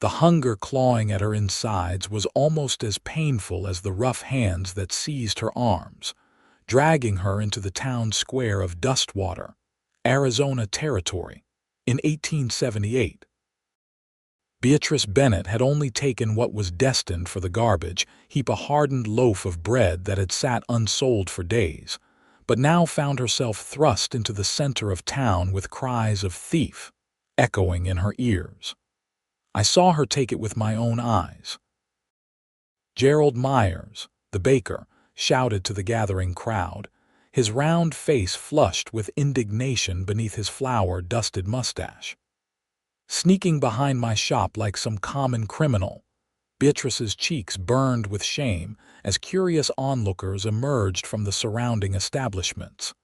The hunger clawing at her insides was almost as painful as the rough hands that seized her arms, dragging her into the town square of Dustwater, Arizona Territory, in 1878. Beatrice Bennett had only taken what was destined for the garbage heap, a hardened loaf of bread that had sat unsold for days, but now found herself thrust into the center of town with cries of "thief" echoing in her ears. I saw her take it with my own eyes. Gerald Myers, the baker, shouted to the gathering crowd, his round face flushed with indignation beneath his flour-dusted mustache. Sneaking behind my shop like some common criminal, Beatrice's cheeks burned with shame as curious onlookers emerged from the surrounding establishments.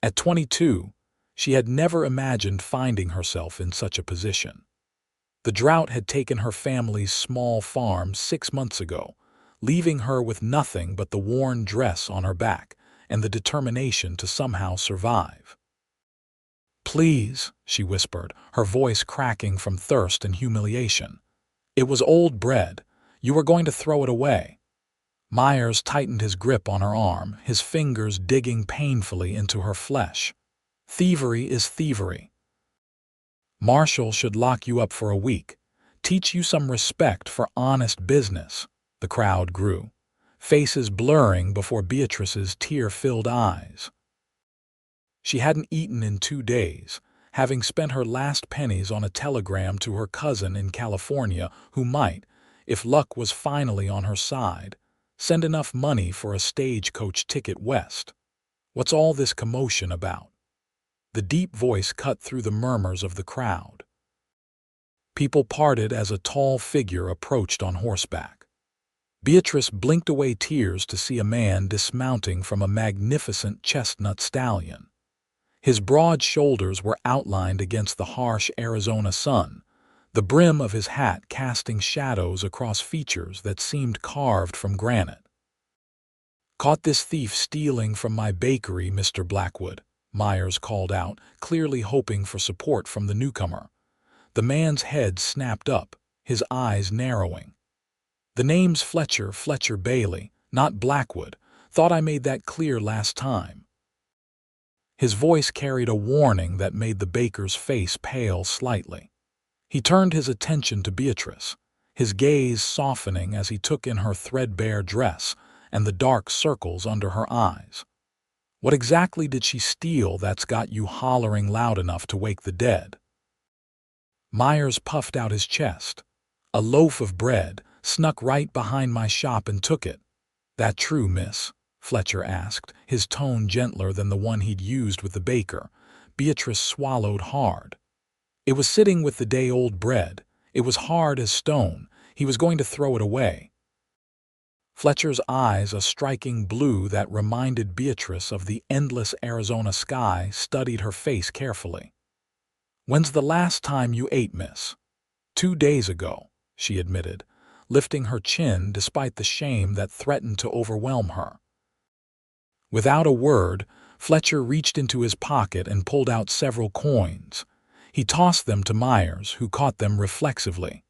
At 22, she had never imagined finding herself in such a position. The drought had taken her family's small farm 6 months ago, leaving her with nothing but the worn dress on her back and the determination to somehow survive. "Please," she whispered, her voice cracking from thirst and humiliation. "It was old bread. You were going to throw it away." Myers tightened his grip on her arm, his fingers digging painfully into her flesh. "Thievery is thievery. Marshall should lock you up for a week, teach you some respect for honest business." The crowd grew, faces blurring before Beatrice's tear-filled eyes. She hadn't eaten in 2 days, having spent her last pennies on a telegram to her cousin in California who might, if luck was finally on her side, send enough money for a stagecoach ticket west. "What's all this commotion about?" The deep voice cut through the murmurs of the crowd. People parted as a tall figure approached on horseback. Beatrice blinked away tears to see a man dismounting from a magnificent chestnut stallion. His broad shoulders were outlined against the harsh Arizona sun, the brim of his hat casting shadows across features that seemed carved from granite. "Caught this thief stealing from my bakery, Mr. Blackwood," Myers called out, clearly hoping for support from the newcomer. The man's head snapped up, his eyes narrowing. "The name's Fletcher Bailey, not Blackwood. Thought I made that clear last time." His voice carried a warning that made the baker's face pale slightly. He turned his attention to Beatrice, his gaze softening as he took in her threadbare dress and the dark circles under her eyes. "What exactly did she steal that's got you hollering loud enough to wake the dead?" Myers puffed out his chest. "A loaf of bread, snuck right behind my shop and took it." "That true, miss?" Fletcher asked, his tone gentler than the one he'd used with the baker. Beatrice swallowed hard. "It was sitting with the day-old bread. It was hard as stone. He was going to throw it away." Fletcher's eyes, a striking blue that reminded Beatrice of the endless Arizona sky, studied her face carefully. "When's the last time you ate, miss?" 2 days ago, she admitted, lifting her chin despite the shame that threatened to overwhelm her. Without a word, Fletcher reached into his pocket and pulled out several coins. He tossed them to Myers, who caught them reflexively.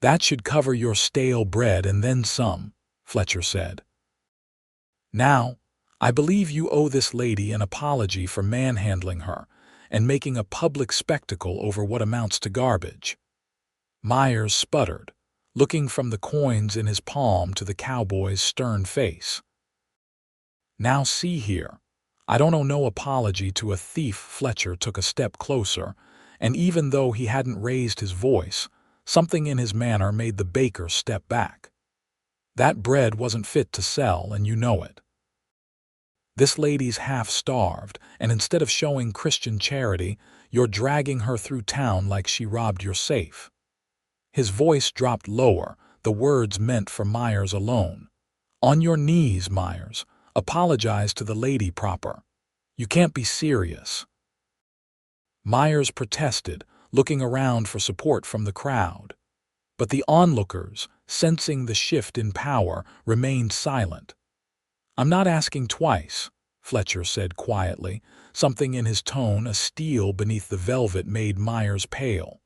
"That should cover your stale bread and then some," Fletcher said. "Now, I believe you owe this lady an apology for manhandling her and making a public spectacle over what amounts to garbage." Myers sputtered, looking from the coins in his palm to the cowboy's stern face. "Now see here, I don't owe no apology to a thief." Fletcher took a step closer, and even though he hadn't raised his voice, something in his manner made the baker step back. "That bread wasn't fit to sell, and you know it. This lady's half-starved, and instead of showing Christian charity, you're dragging her through town like she robbed your safe." His voice dropped lower, the words meant for Myers alone. "On your knees, Myers. Apologize to the lady proper. You can't be serious." Myers protested, looking around for support from the crowd. But the onlookers, sensing the shift in power, remained silent. "I'm not asking twice," Fletcher said quietly, something in his tone, a steel beneath the velvet, made Myers pale.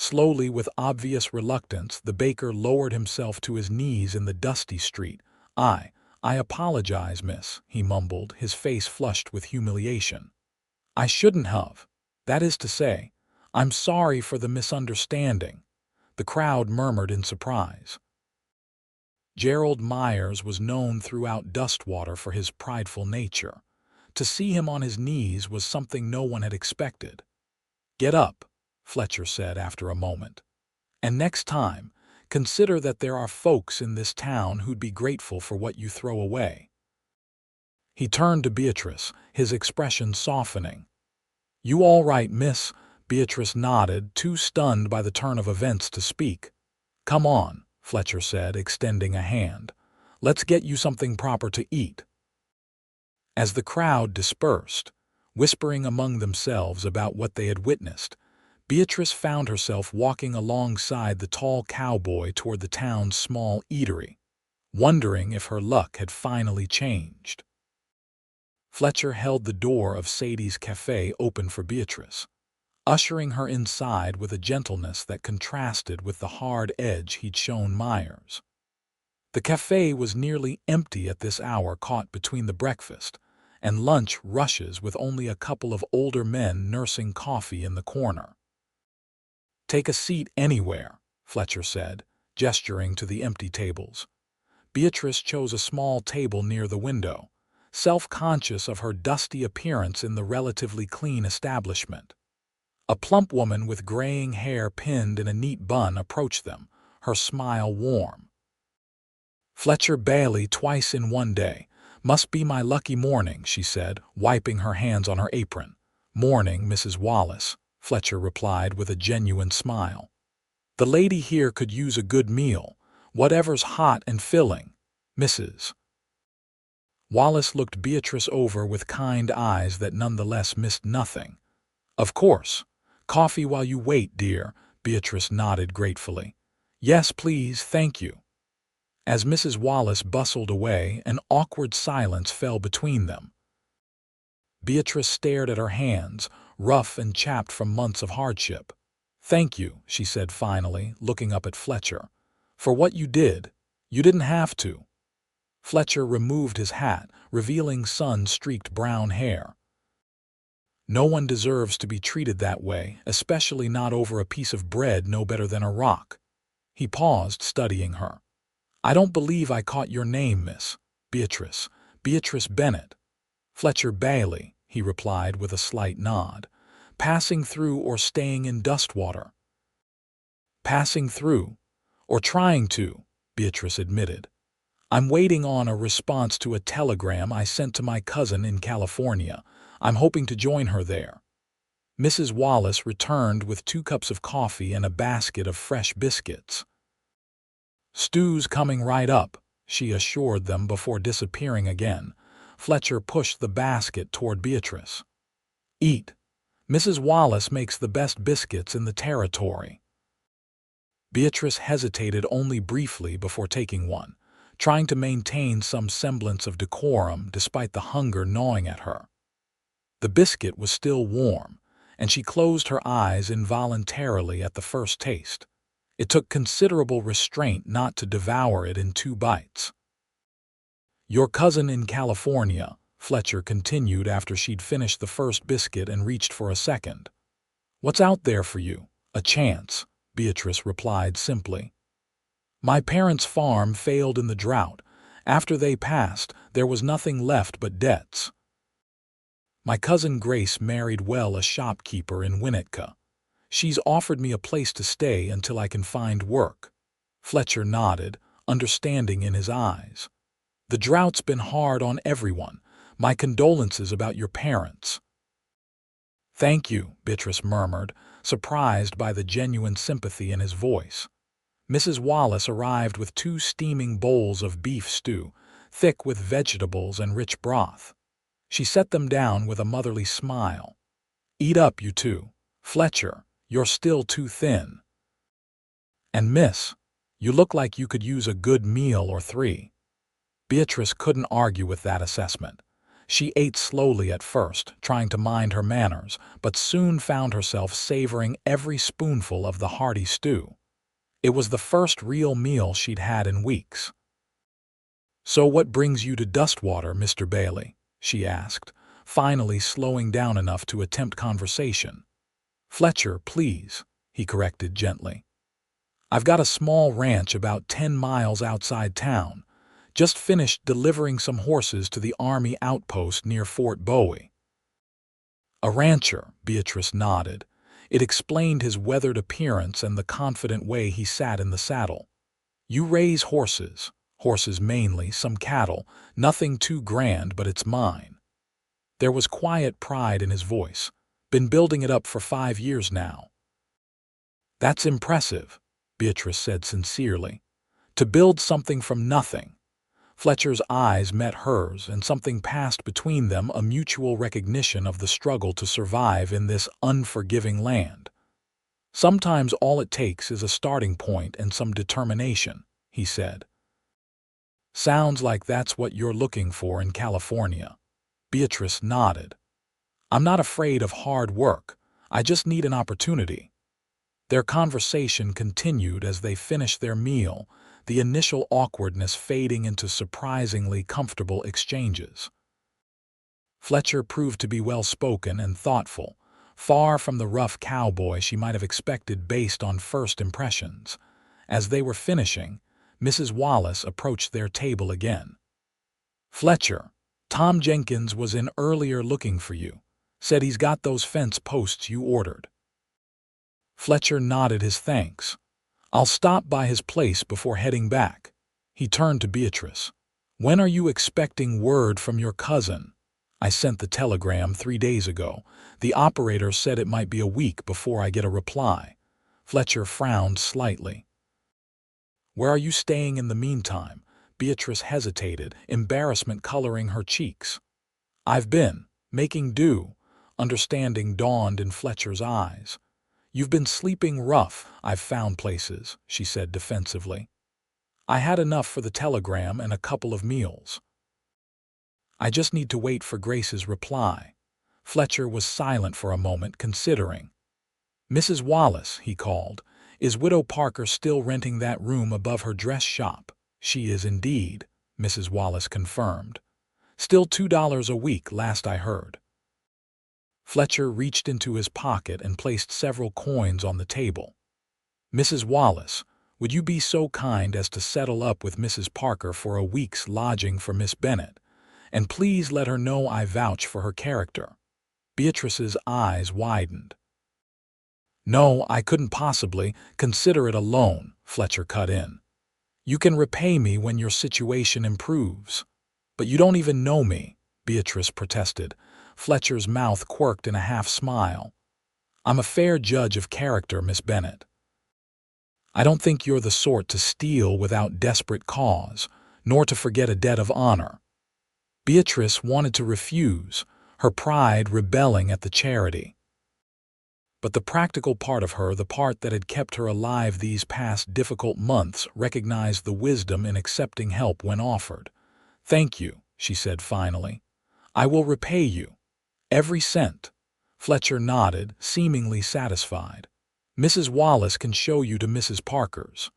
Slowly, with obvious reluctance, the baker lowered himself to his knees in the dusty street. I apologize, miss," he mumbled, his face flushed with humiliation. "I shouldn't have. That is to say, I'm sorry for the misunderstanding," the crowd murmured in surprise. Gerald Myers was known throughout Dustwater for his prideful nature. To see him on his knees was something no one had expected. "Get up," Fletcher said after a moment. "And next time, consider that there are folks in this town who'd be grateful for what you throw away." He turned to Beatrice, his expression softening. "You all right, miss?" Beatrice nodded, too stunned by the turn of events to speak. "Come on," Fletcher said, extending a hand. "Let's get you something proper to eat." As the crowd dispersed, whispering among themselves about what they had witnessed, Beatrice found herself walking alongside the tall cowboy toward the town's small eatery, wondering if her luck had finally changed. Fletcher held the door of Sadie's cafe open for Beatrice, ushering her inside with a gentleness that contrasted with the hard edge he'd shown Myers. The cafe was nearly empty at this hour, caught between the breakfast and lunch rushes, with only a couple of older men nursing coffee in the corner. "Take a seat anywhere," Fletcher said, gesturing to the empty tables. Beatrice chose a small table near the window, self-conscious of her dusty appearance in the relatively clean establishment. A plump woman with graying hair pinned in a neat bun approached them, her smile warm. "Fletcher Bailey twice in one day. Must be my lucky morning," she said, wiping her hands on her apron. "Morning, Mrs. Wallace," Fletcher replied with a genuine smile. "The lady here could use a good meal, whatever's hot and filling, Mrs." Wallace looked Beatrice over with kind eyes that nonetheless missed nothing. "Of course. Coffee while you wait, dear," Beatrice nodded gratefully. "Yes, please, thank you." As Mrs. Wallace bustled away, an awkward silence fell between them. Beatrice stared at her hands, rough and chapped from months of hardship. "Thank you," she said finally, looking up at Fletcher. "For what you did. You didn't have to." Fletcher removed his hat, revealing sun-streaked brown hair. "No one deserves to be treated that way, especially not over a piece of bread no better than a rock." He paused, studying her. "I don't believe I caught your name, miss." "Beatrice. Beatrice Bennett." "Fletcher Bailey," he replied with a slight nod. "Passing through or staying in Dustwater?" "Passing through. Or trying to," Beatrice admitted. "I'm waiting on a response to a telegram I sent to my cousin in California. I'm hoping to join her there." Mrs. Wallace returned with 2 cups of coffee and a basket of fresh biscuits. "Stew's coming right up," she assured them before disappearing again. Fletcher pushed the basket toward Beatrice. "Eat. Mrs. Wallace makes the best biscuits in the territory." Beatrice hesitated only briefly before taking one, trying to maintain some semblance of decorum despite the hunger gnawing at her. The biscuit was still warm, and she closed her eyes involuntarily at the first taste. It took considerable restraint not to devour it in 2 bites. "Your cousin in California," Fletcher continued after she'd finished the first biscuit and reached for a second. "What's out there for you?" "A chance," Beatrice replied simply. "My parents' farm failed in the drought. After they passed, there was nothing left but debts. My cousin Grace married well a shopkeeper in Winnetka. She's offered me a place to stay until I can find work." Fletcher nodded, understanding in his eyes. "The drought's been hard on everyone. My condolences about your parents." "Thank you," Beatrice murmured, surprised by the genuine sympathy in his voice. Mrs. Wallace arrived with 2 steaming bowls of beef stew, thick with vegetables and rich broth. She set them down with a motherly smile. "Eat up, you two. Fletcher, you're still too thin. And miss, you look like you could use a good meal or 3. Beatrice couldn't argue with that assessment. She ate slowly at first, trying to mind her manners, but soon found herself savoring every spoonful of the hearty stew. It was the first real meal she'd had in weeks. "So what brings you to Dustwater, Mr. Bailey?" she asked, finally slowing down enough to attempt conversation. "Fletcher, please," he corrected gently. "I've got a small ranch about 10 miles outside town. Just finished delivering some horses to the Army outpost near Fort Bowie." A rancher, Beatrice nodded. It explained his weathered appearance and the confident way he sat in the saddle. "You raise horses. Horses mainly, some cattle. Nothing too grand, but it's mine." There was quiet pride in his voice. "Been building it up for 5 years now." "That's impressive," Beatrice said sincerely. "To build something from nothing." Fletcher's eyes met hers, and something passed between them, a mutual recognition of the struggle to survive in this unforgiving land. "Sometimes all it takes is a starting point and some determination," he said. "Sounds like that's what you're looking for in California." Beatrice nodded. "I'm not afraid of hard work. I just need an opportunity." Their conversation continued as they finished their meal, the initial awkwardness fading into surprisingly comfortable exchanges. Fletcher proved to be well-spoken and thoughtful, far from the rough cowboy she might have expected based on first impressions. As they were finishing, Mrs. Wallace approached their table again. "Fletcher, Tom Jenkins was in earlier looking for you. Said he's got those fence posts you ordered." Fletcher nodded his thanks. "I'll stop by his place before heading back." He turned to Beatrice. "When are you expecting word from your cousin?" "I sent the telegram 3 days ago. The operator said it might be a week before I get a reply." Fletcher frowned slightly. "Where are you staying in the meantime?" Beatrice hesitated, embarrassment coloring her cheeks. "I've been making do." Understanding dawned in Fletcher's eyes. "You've been sleeping rough. I've found places," she said defensively. "I had enough for the telegram and a couple of meals. I just need to wait for Grace's reply." Fletcher was silent for a moment, considering. "Mrs. Wallace," he called, "is Widow Parker still renting that room above her dress shop?" "She is indeed," Mrs. Wallace confirmed. "Still $2 a week, last I heard." Fletcher reached into his pocket and placed several coins on the table. "Mrs. Wallace, would you be so kind as to settle up with Mrs. Parker for a week's lodging for Miss Bennett? And please let her know I vouch for her character." Beatrice's eyes widened. "No, I couldn't possibly. Consider it a loan," Fletcher cut in. "You can repay me when your situation improves." "But you don't even know me," Beatrice protested. Fletcher's mouth quirked in a half-smile. "I'm a fair judge of character, Miss Bennett. I don't think you're the sort to steal without desperate cause, nor to forget a debt of honor." Beatrice wanted to refuse, her pride rebelling at the charity. But the practical part of her, the part that had kept her alive these past difficult months, recognized the wisdom in accepting help when offered. "Thank you," she said finally. "I will repay you. Every cent." Fletcher nodded, seemingly satisfied. "Mrs. Wallace can show you to Mrs. Parker's.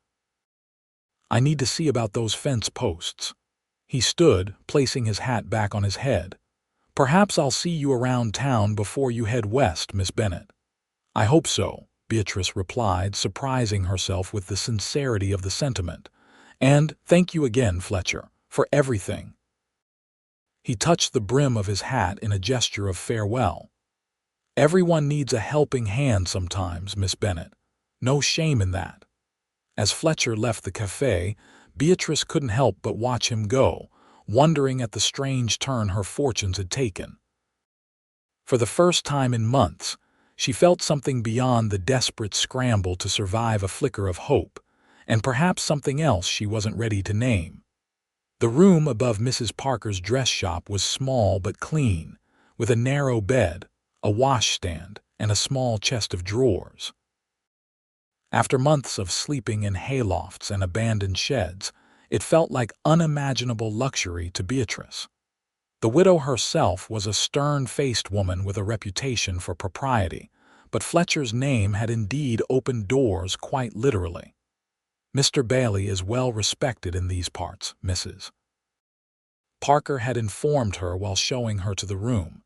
I need to see about those fence posts." He stood, placing his hat back on his head. "Perhaps I'll see you around town before you head west, Miss Bennett." "I hope so," Beatrice replied, surprising herself with the sincerity of the sentiment. "And thank you again, Fletcher, for everything." He touched the brim of his hat in a gesture of farewell. "Everyone needs a helping hand sometimes, Miss Bennett. No shame in that." As Fletcher left the cafe, Beatrice couldn't help but watch him go, wondering at the strange turn her fortunes had taken. For the first time in months, she felt something beyond the desperate scramble to survive, a flicker of hope, and perhaps something else she wasn't ready to name. The room above Mrs. Parker's dress shop was small but clean, with a narrow bed, a washstand, and a small chest of drawers. After months of sleeping in haylofts and abandoned sheds, it felt like unimaginable luxury to Beatrice. The widow herself was a stern-faced woman with a reputation for propriety, but Fletcher's name had indeed opened doors quite literally. "Mr. Bailey is well respected in these parts, Mrs. Parker had informed her while showing her to the room.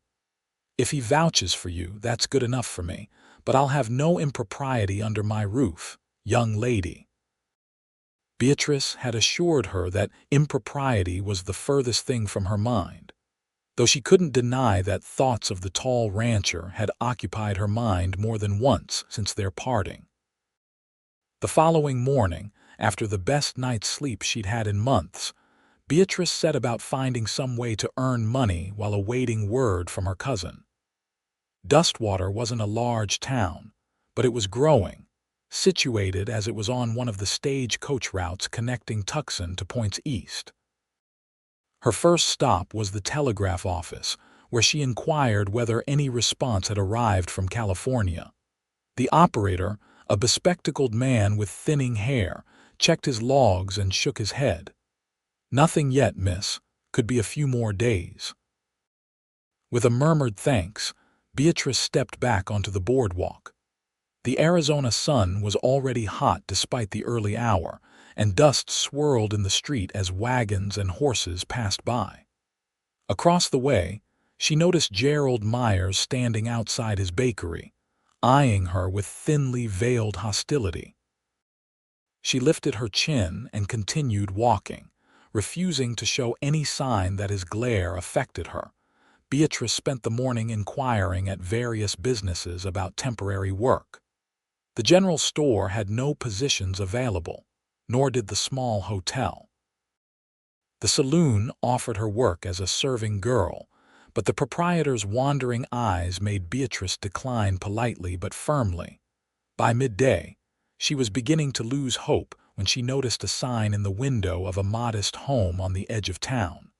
"If he vouches for you, that's good enough for me, but I'll have no impropriety under my roof, young lady." Beatrice had assured her that impropriety was the furthest thing from her mind, though she couldn't deny that thoughts of the tall rancher had occupied her mind more than once since their parting. The following morning, after the best night's sleep she'd had in months, Beatrice set about finding some way to earn money while awaiting word from her cousin. Dustwater wasn't a large town, but it was growing, situated as it was on one of the stage-coach routes connecting Tucson to points east. Her first stop was the telegraph office, where she inquired whether any response had arrived from California. The operator, a bespectacled man with thinning hair, checked his logs and shook his head. "Nothing yet, miss. Could be a few more days." With a murmured thanks, Beatrice stepped back onto the boardwalk. The Arizona sun was already hot despite the early hour, and dust swirled in the street as wagons and horses passed by. Across the way, she noticed Gerald Myers standing outside his bakery, eyeing her with thinly veiled hostility. She lifted her chin and continued walking, refusing to show any sign that his glare affected her. Beatrice spent the morning inquiring at various businesses about temporary work. The general store had no positions available, nor did the small hotel. The saloon offered her work as a serving girl, but the proprietor's wandering eyes made Beatrice decline politely but firmly. By midday, she was beginning to lose hope when she noticed a sign in the window of a modest home on the edge of town.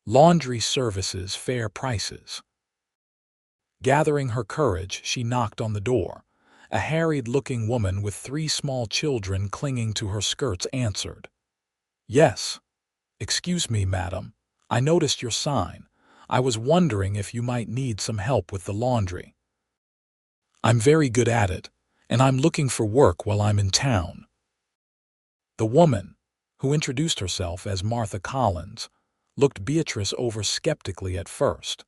"Laundry services, fair prices." Gathering her courage, she knocked on the door. A harried-looking woman with 3 small children clinging to her skirts answered. "Yes. Excuse me, madam. I noticed your sign. I was wondering if you might need some help with the laundry." "I'm very good at it, and I'm looking for work while I'm in town." The woman, who introduced herself as Martha Collins, looked Beatrice over skeptically at first,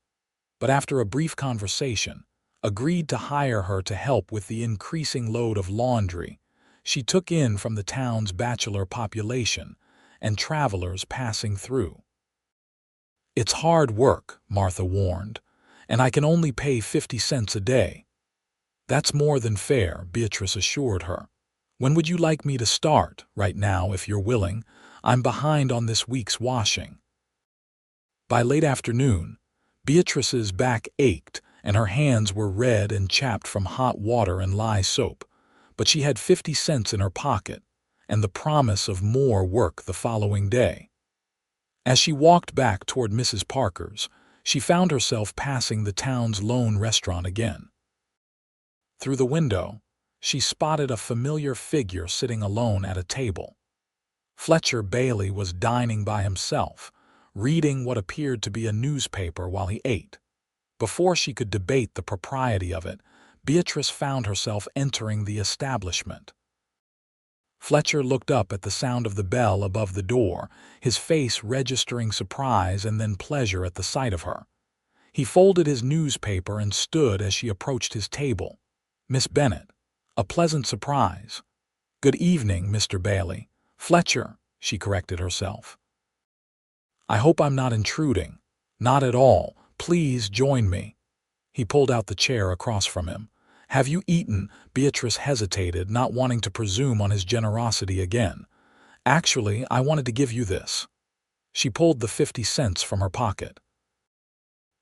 but after a brief conversation, agreed to hire her to help with the increasing load of laundry she took in from the town's bachelor population and travelers passing through. "It's hard work," Martha warned, "and I can only pay 50 cents a day." "That's more than fair," Beatrice assured her. "When would you like me to start?" "Right now, if you're willing. I'm behind on this week's washing." By late afternoon, Beatrice's back ached and her hands were red and chapped from hot water and lye soap, but she had 50 cents in her pocket and the promise of more work the following day. As she walked back toward Mrs. Parker's, she found herself passing the town's lone restaurant again. Through the window, she spotted a familiar figure sitting alone at a table. Fletcher Bailey was dining by himself, reading what appeared to be a newspaper while he ate. Before she could debate the propriety of it, Beatrice found herself entering the establishment. Fletcher looked up at the sound of the bell above the door, his face registering surprise and then pleasure at the sight of her. He folded his newspaper and stood as she approached his table. "Miss Bennett, a pleasant surprise." "Good evening, Mr. Bailey." "Fletcher," she corrected herself. "I hope I'm not intruding." "Not at all. Please join me." He pulled out the chair across from him. "Have you eaten?" Beatrice hesitated, not wanting to presume on his generosity again. "Actually, I wanted to give you this." She pulled the 50 cents from her pocket.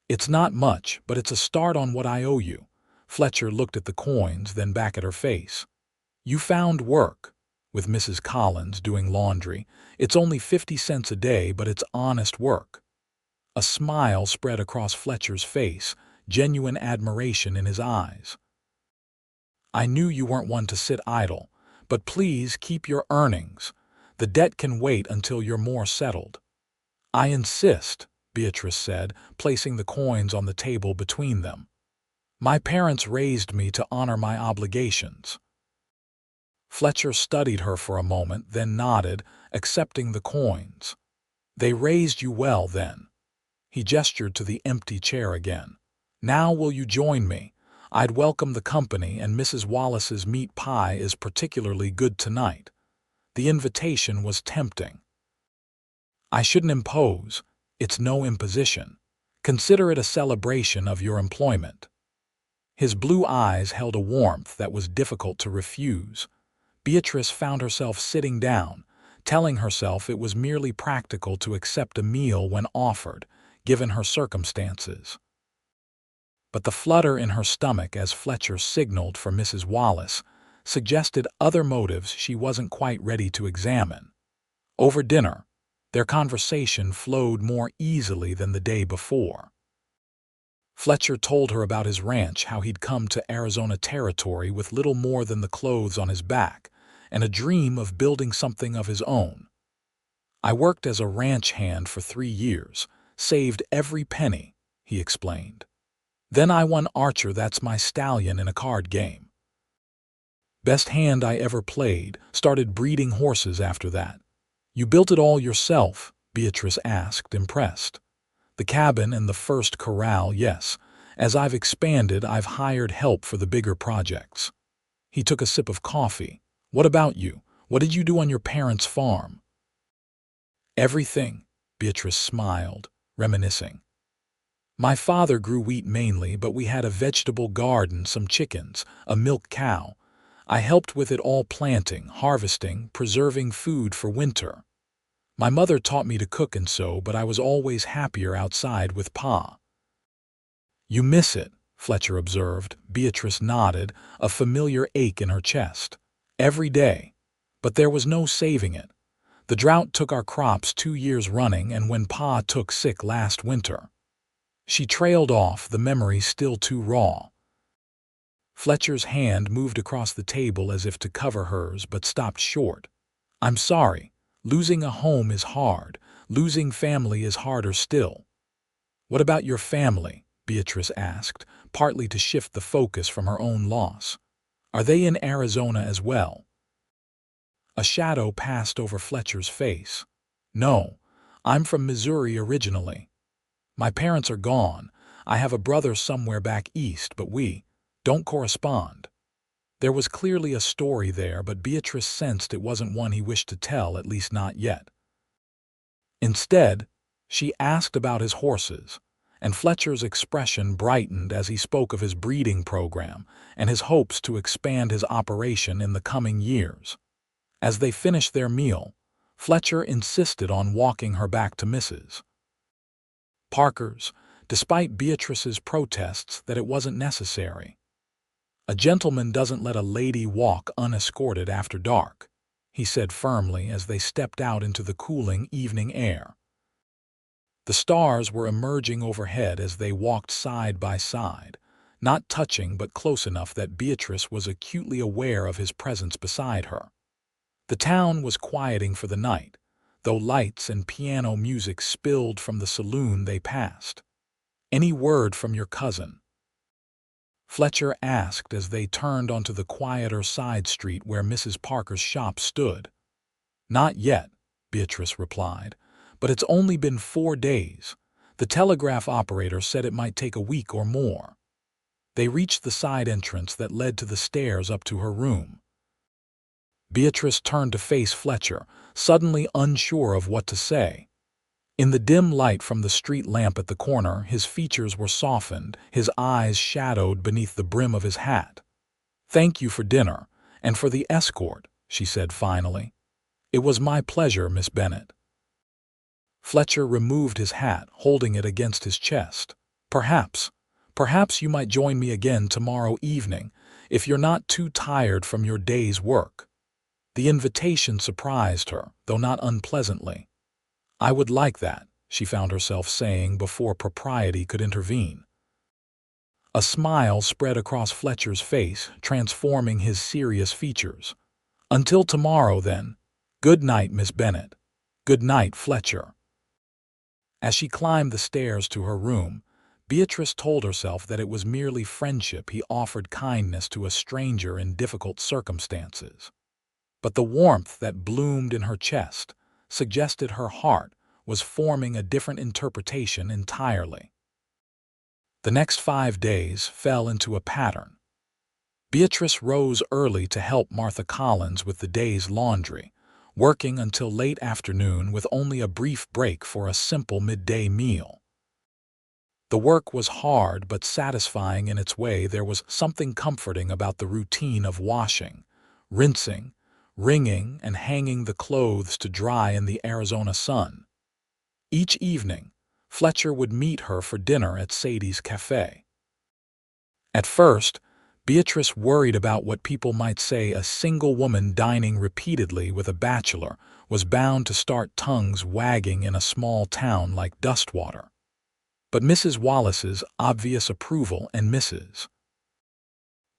"It's not much, but it's a start on what I owe you." Fletcher looked at the coins, then back at her face. "You found work with Mrs. Collins doing laundry. It's only 50 cents a day, but it's honest work." A smile spread across Fletcher's face, genuine admiration in his eyes. "I knew you weren't one to sit idle, but please keep your earnings. The debt can wait until you're more settled." "I insist," Beatrice said, placing the coins on the table between them. "My parents raised me to honor my obligations." Fletcher studied her for a moment, then nodded, accepting the coins. "They raised you well, then." He gestured to the empty chair again. "Now will you join me? I'd welcome the company, and Mrs. Wallace's meat pie is particularly good tonight." The invitation was tempting. "I shouldn't impose. It's no imposition. Consider it a celebration of your employment." His blue eyes held a warmth that was difficult to refuse. Beatrice found herself sitting down, telling herself it was merely practical to accept a meal when offered, given her circumstances. But the flutter in her stomach as Fletcher signaled for Mrs. Wallace suggested other motives she wasn't quite ready to examine. Over dinner, their conversation flowed more easily than the day before. Fletcher told her about his ranch, how he'd come to Arizona territory with little more than the clothes on his back, and a dream of building something of his own. "I worked as a ranch hand for 3 years, saved every penny," he explained. "Then I won Archer, that's my stallion, in a card game. Best hand I ever played, started breeding horses after that." "You built it all yourself?" Beatrice asked, impressed. "The cabin and the first corral, yes. As I've expanded, I've hired help for the bigger projects." He took a sip of coffee. "What about you? What did you do on your parents' farm?" "Everything," Beatrice smiled, reminiscing. "My father grew wheat mainly, but we had a vegetable garden, some chickens, a milk cow. I helped with it all, planting, harvesting, preserving food for winter. My mother taught me to cook and sew, but I was always happier outside with Pa." "You miss it," Fletcher observed. Beatrice nodded, a familiar ache in her chest. "Every day. But there was no saving it. The drought took our crops 2 years running, and when Pa took sick last winter." She trailed off, the memory still too raw. Fletcher's hand moved across the table as if to cover hers, but stopped short. "I'm sorry. Losing a home is hard. Losing family is harder still." "What about your family?" Beatrice asked, partly to shift the focus from her own loss. "Are they in Arizona as well?" A shadow passed over Fletcher's face. "No, I'm from Missouri originally. My parents are gone. I have a brother somewhere back east, but we don't correspond." There was clearly a story there, but Beatrice sensed it wasn't one he wished to tell, at least not yet. Instead, she asked about his horses, and Fletcher's expression brightened as he spoke of his breeding program and his hopes to expand his operation in the coming years. As they finished their meal, Fletcher insisted on walking her back to Mrs. Parker's, despite Beatrice's protests that it wasn't necessary. "A gentleman doesn't let a lady walk unescorted after dark," he said firmly as they stepped out into the cooling evening air. The stars were emerging overhead as they walked side by side, not touching but close enough that Beatrice was acutely aware of his presence beside her. The town was quieting for the night, though lights and piano music spilled from the saloon they passed. "Any word from your cousin?" Fletcher asked as they turned onto the quieter side street where Mrs. Parker's shop stood. "Not yet," Beatrice replied, "but it's only been 4 days. The telegraph operator said it might take a week or more." They reached the side entrance that led to the stairs up to her room. Beatrice turned to face Fletcher, suddenly unsure of what to say. In the dim light from the street lamp at the corner, his features were softened, his eyes shadowed beneath the brim of his hat. "Thank you for dinner, and for the escort," she said finally. "It was my pleasure, Miss Bennett." Fletcher removed his hat, holding it against his chest. Perhaps you might join me again tomorrow evening, if you're not too tired from your day's work." The invitation surprised her, though not unpleasantly. "I would like that," she found herself saying before propriety could intervene. A smile spread across Fletcher's face, transforming his serious features. "Until tomorrow, then. Good night, Miss Bennett." "Good night, Fletcher." As she climbed the stairs to her room, Beatrice told herself that it was merely friendship. He offered kindness to a stranger in difficult circumstances. But the warmth that bloomed in her chest suggested her heart was forming a different interpretation entirely. The next 5 days fell into a pattern. Beatrice rose early to help Martha Collins with the day's laundry, working until late afternoon with only a brief break for a simple midday meal. The work was hard but satisfying in its way. There was something comforting about the routine of washing, rinsing, wringing, and hanging the clothes to dry in the Arizona sun. Each evening, Fletcher would meet her for dinner at Sadie's cafe. At first, Beatrice worried about what people might say. A single woman dining repeatedly with a bachelor was bound to start tongues wagging in a small town like Dustwater. But Mrs. Wallace's obvious approval and Mrs.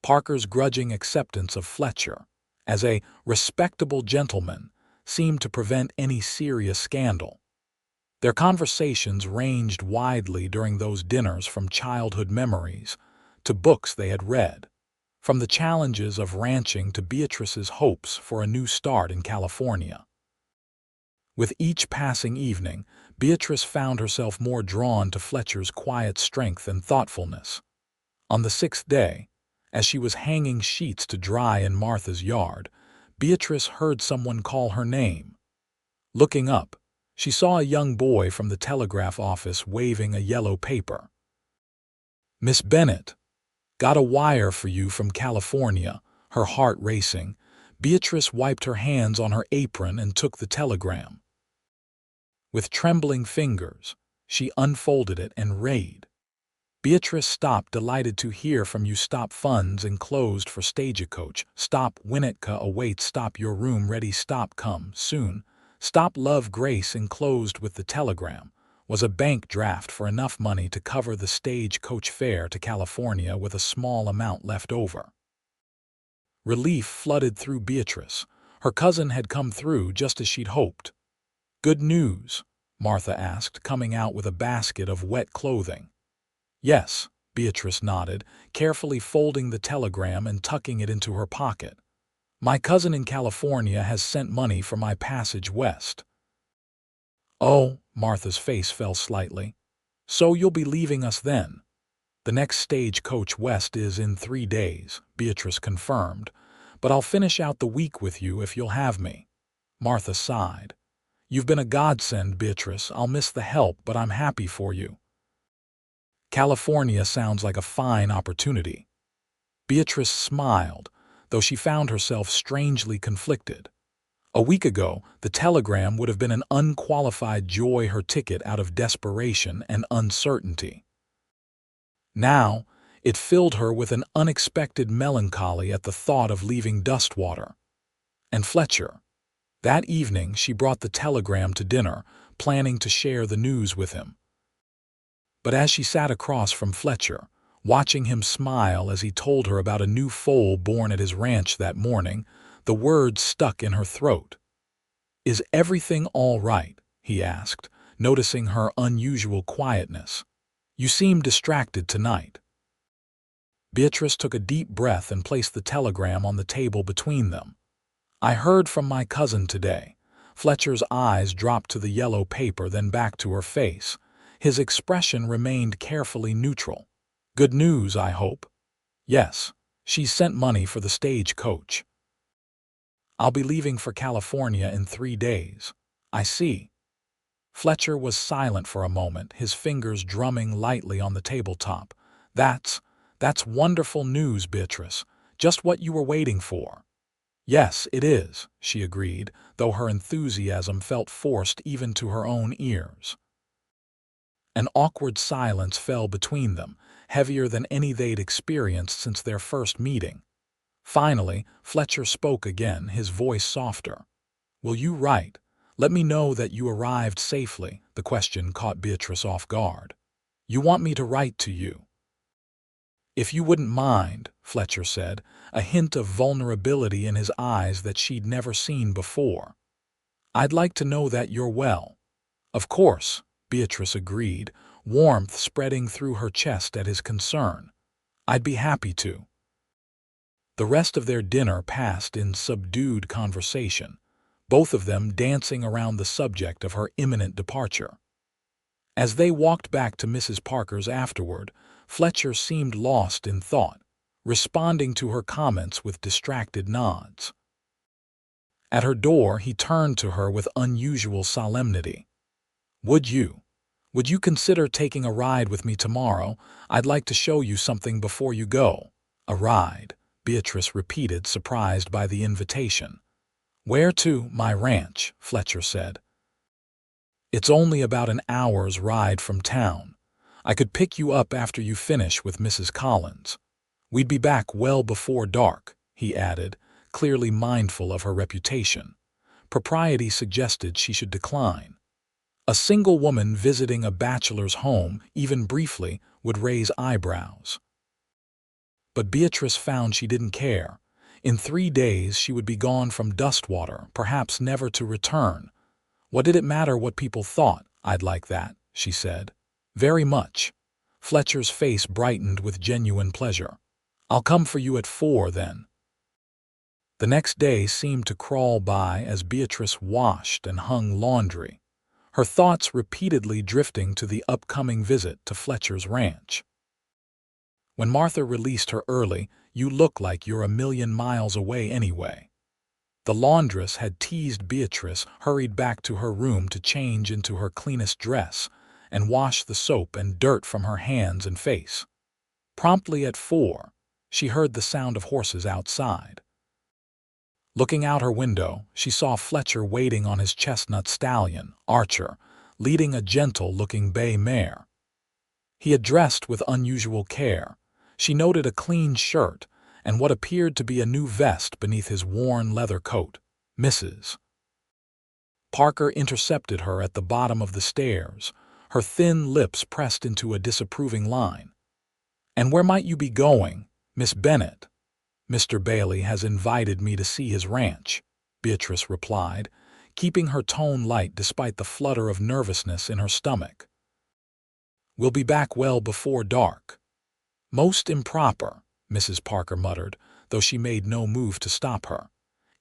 Parker's grudging acceptance of Fletcher as a respectable gentleman seemed to prevent any serious scandal. Their conversations ranged widely during those dinners, from childhood memories to books they had read, from the challenges of ranching to Beatrice's hopes for a new start in California. With each passing evening, Beatrice found herself more drawn to Fletcher's quiet strength and thoughtfulness. On the 6th day, as she was hanging sheets to dry in Martha's yard, Beatrice heard someone call her name. Looking up, she saw a young boy from the telegraph office waving a yellow paper. "Miss Bennett, got a wire for you from California." Her heart racing, Beatrice wiped her hands on her apron and took the telegram. With trembling fingers, she unfolded it and read. "Beatrice stopped, delighted to hear from you. Stop, funds enclosed for stagecoach. Stop, Winnetka awaits. Stop, your room ready. Stop, come soon. Stop, love, Grace." Enclosed with the telegram was a bank draft for enough money to cover the stagecoach fare to California, with a small amount left over. Relief flooded through Beatrice. Her cousin had come through just as she'd hoped. "Good news?" Martha asked, coming out with a basket of wet clothing. "Yes," Beatrice nodded, carefully folding the telegram and tucking it into her pocket. "My cousin in California has sent money for my passage west." "Oh," Martha's face fell slightly. "So you'll be leaving us then?" "The next stagecoach west is in 3 days," Beatrice confirmed. "But I'll finish out the week with you if you'll have me." Martha sighed. "You've been a godsend, Beatrice. I'll miss the help, but I'm happy for you." "California sounds like a fine opportunity." Beatrice smiled, though she found herself strangely conflicted. A week ago, the telegram would have been an unqualified joy, her ticket out of desperation and uncertainty. Now, it filled her with an unexpected melancholy at the thought of leaving Dustwater. And Fletcher. That evening, she brought the telegram to dinner, planning to share the news with him. But as she sat across from Fletcher, watching him smile as he told her about a new foal born at his ranch that morning, the words stuck in her throat. "Is everything all right?" he asked, noticing her unusual quietness. "You seem distracted tonight." Beatrice took a deep breath and placed the telegram on the table between them. "I heard from my cousin today." Fletcher's eyes dropped to the yellow paper, then back to her face. His expression remained carefully neutral. "Good news, I hope." "Yes, she's sent money for the stagecoach." "I'll be leaving for California in 3 days." "I see." Fletcher was silent for a moment, his fingers drumming lightly on the tabletop. That's wonderful news, Beatrice. Just what you were waiting for." "Yes, it is," she agreed, though her enthusiasm felt forced even to her own ears. An awkward silence fell between them, heavier than any they'd experienced since their first meeting. Finally, Fletcher spoke again, his voice softer. "Will you write? Let me know that you arrived safely." The question caught Beatrice off guard. "You want me to write to you?" "If you wouldn't mind," Fletcher said, a hint of vulnerability in his eyes that she'd never seen before. "I'd like to know that you're well." "Of course," Beatrice agreed, warmth spreading through her chest at his concern. "I'd be happy to." The rest of their dinner passed in subdued conversation, both of them dancing around the subject of her imminent departure. As they walked back to Mrs. Parker's afterward, Fletcher seemed lost in thought, responding to her comments with distracted nods. At her door, he turned to her with unusual solemnity. Would you consider taking a ride with me tomorrow? I'd like to show you something before you go." "A ride," Beatrice repeated, surprised by the invitation. "Where to?" "My ranch," Fletcher said. "It's only about an hour's ride from town. I could pick you up after you finish with Mrs. Collins. We'd be back well before dark," he added, clearly mindful of her reputation. Propriety suggested she should decline. A single woman visiting a bachelor's home, even briefly, would raise eyebrows. But Beatrice found she didn't care. In 3 days she would be gone from Dustwater, perhaps never to return. What did it matter what people thought? "I'd like that," she said. "Very much." Fletcher's face brightened with genuine pleasure. "I'll come for you at 4 then." The next day seemed to crawl by as Beatrice washed and hung laundry, her thoughts repeatedly drifting to the upcoming visit to Fletcher's ranch. When Martha released her early, "You look like you're a million miles away anyway." The laundress had teased Beatrice, hurried back to her room to change into her cleanest dress and wash the soap and dirt from her hands and face. Promptly at 4, she heard the sound of horses outside. Looking out her window, she saw Fletcher waiting on his chestnut stallion, Archer, leading a gentle-looking bay mare. He had dressed with unusual care. She noted a clean shirt and what appeared to be a new vest beneath his worn leather coat. Mrs. Parker intercepted her at the bottom of the stairs, her thin lips pressed into a disapproving line. "And where might you be going, Miss Bennett?" "Mr. Bailey has invited me to see his ranch," Beatrice replied, keeping her tone light despite the flutter of nervousness in her stomach. "We'll be back well before dark." "Most improper," Mrs. Parker muttered, though she made no move to stop her.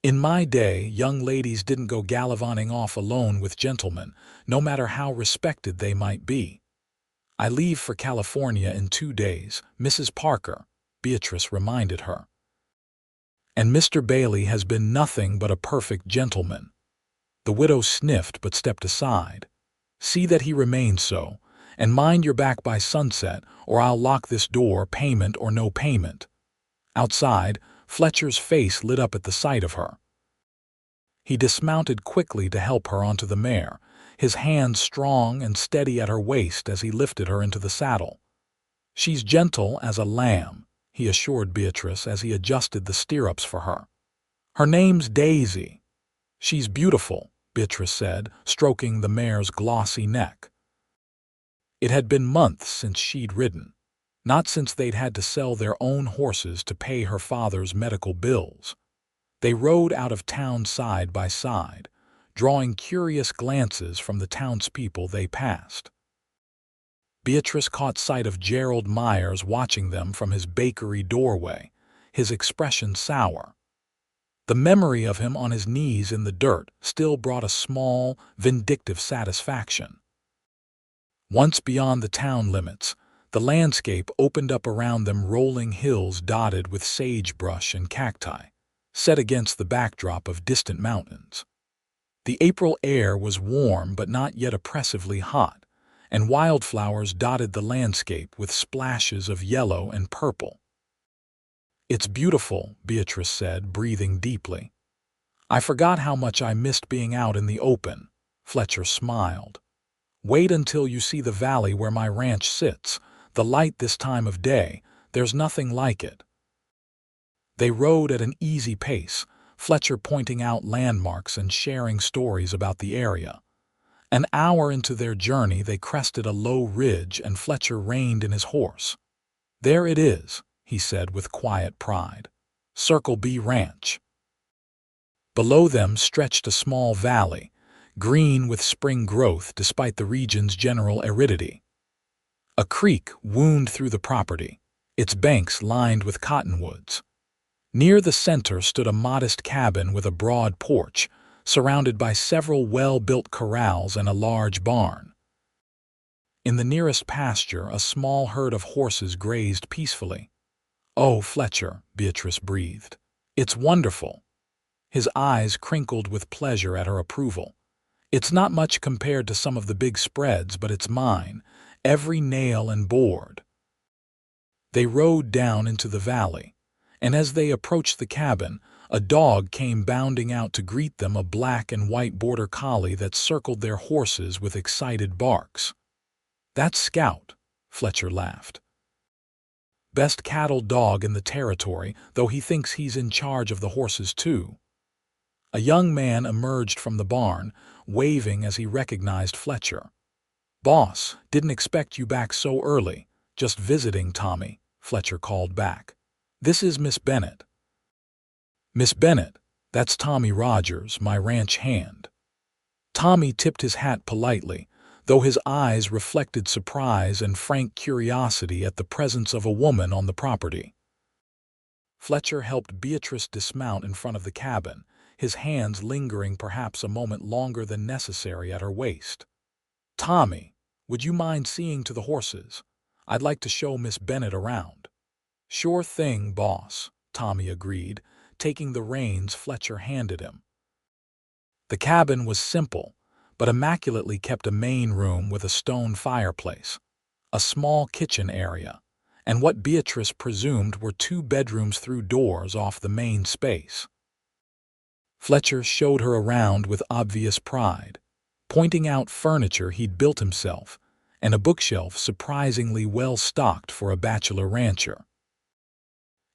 "In my day, young ladies didn't go gallivanting off alone with gentlemen, no matter how respected they might be." "I leave for California in 2 days, Mrs. Parker," Beatrice reminded her. "And Mr. Bailey has been nothing but a perfect gentleman." The widow sniffed but stepped aside. "See that he remains so, and mind you're back by sunset, or I'll lock this door, payment or no payment." Outside, Fletcher's face lit up at the sight of her. He dismounted quickly to help her onto the mare, his hands strong and steady at her waist as he lifted her into the saddle. "She's gentle as a lamb," he assured Beatrice as he adjusted the stirrups for her. "Her name's Daisy." "She's beautiful," Beatrice said, stroking the mare's glossy neck. It had been months since she'd ridden, not since they'd had to sell their own horses to pay her father's medical bills. They rode out of town side by side, drawing curious glances from the townspeople they passed. Beatrice caught sight of Gerald Myers watching them from his bakery doorway, his expression sour. The memory of him on his knees in the dirt still brought a small, vindictive satisfaction. Once beyond the town limits, the landscape opened up around them, rolling hills dotted with sagebrush and cacti, set against the backdrop of distant mountains. The April air was warm but not yet oppressively hot, and wildflowers dotted the landscape with splashes of yellow and purple. "It's beautiful," Beatrice said, breathing deeply. "I forgot how much I missed being out in the open." Fletcher smiled. "Wait until you see the valley where my ranch sits. The light this time of day, there's nothing like it." They rode at an easy pace, Fletcher pointing out landmarks and sharing stories about the area. An hour into their journey, they crested a low ridge and Fletcher reined in his horse. "There it is," he said with quiet pride. "Circle B Ranch." Below them stretched a small valley, green with spring growth despite the region's general aridity. A creek wound through the property, its banks lined with cottonwoods. Near the center stood a modest cabin with a broad porch, surrounded by several well-built corrals and a large barn. In the nearest pasture, a small herd of horses grazed peacefully. "Oh, Fletcher," Beatrice breathed. "It's wonderful." His eyes crinkled with pleasure at her approval. "It's not much compared to some of the big spreads, but it's mine, every nail and board." They rode down into the valley, and as they approached the cabin, a dog came bounding out to greet them, a black and white border collie that circled their horses with excited barks. "That's Scout," Fletcher laughed. "Best cattle dog in the territory, though he thinks he's in charge of the horses too." A young man emerged from the barn, waving as he recognized Fletcher. "Boss, didn't expect you back so early. Just visiting, Tommy," Fletcher called back. "This is Miss Bennett." "Miss Bennett, that's Tommy Rogers, my ranch hand." Tommy tipped his hat politely, though his eyes reflected surprise and frank curiosity at the presence of a woman on the property. Fletcher helped Beatrice dismount in front of the cabin, his hands lingering perhaps a moment longer than necessary at her waist. "Tommy, would you mind seeing to the horses? I'd like to show Miss Bennett around." "Sure thing, boss," Tommy agreed, taking the reins Fletcher handed him. The cabin was simple, but immaculately kept: a main room with a stone fireplace, a small kitchen area, and what Beatrice presumed were 2 bedrooms through doors off the main space. Fletcher showed her around with obvious pride, pointing out furniture he'd built himself and a bookshelf surprisingly well stocked for a bachelor rancher.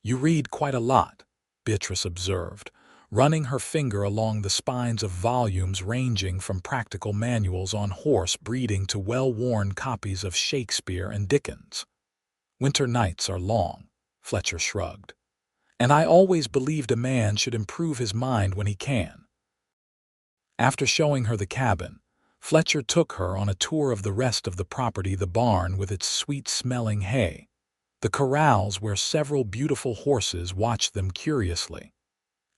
"You read quite a lot," Beatrice observed, running her finger along the spines of volumes ranging from practical manuals on horse breeding to well-worn copies of Shakespeare and Dickens. "Winter nights are long," Fletcher shrugged, "and I always believed a man should improve his mind when he can." After showing her the cabin, Fletcher took her on a tour of the rest of the property: the barn with its sweet-smelling hay, the corrals where several beautiful horses watched them curiously,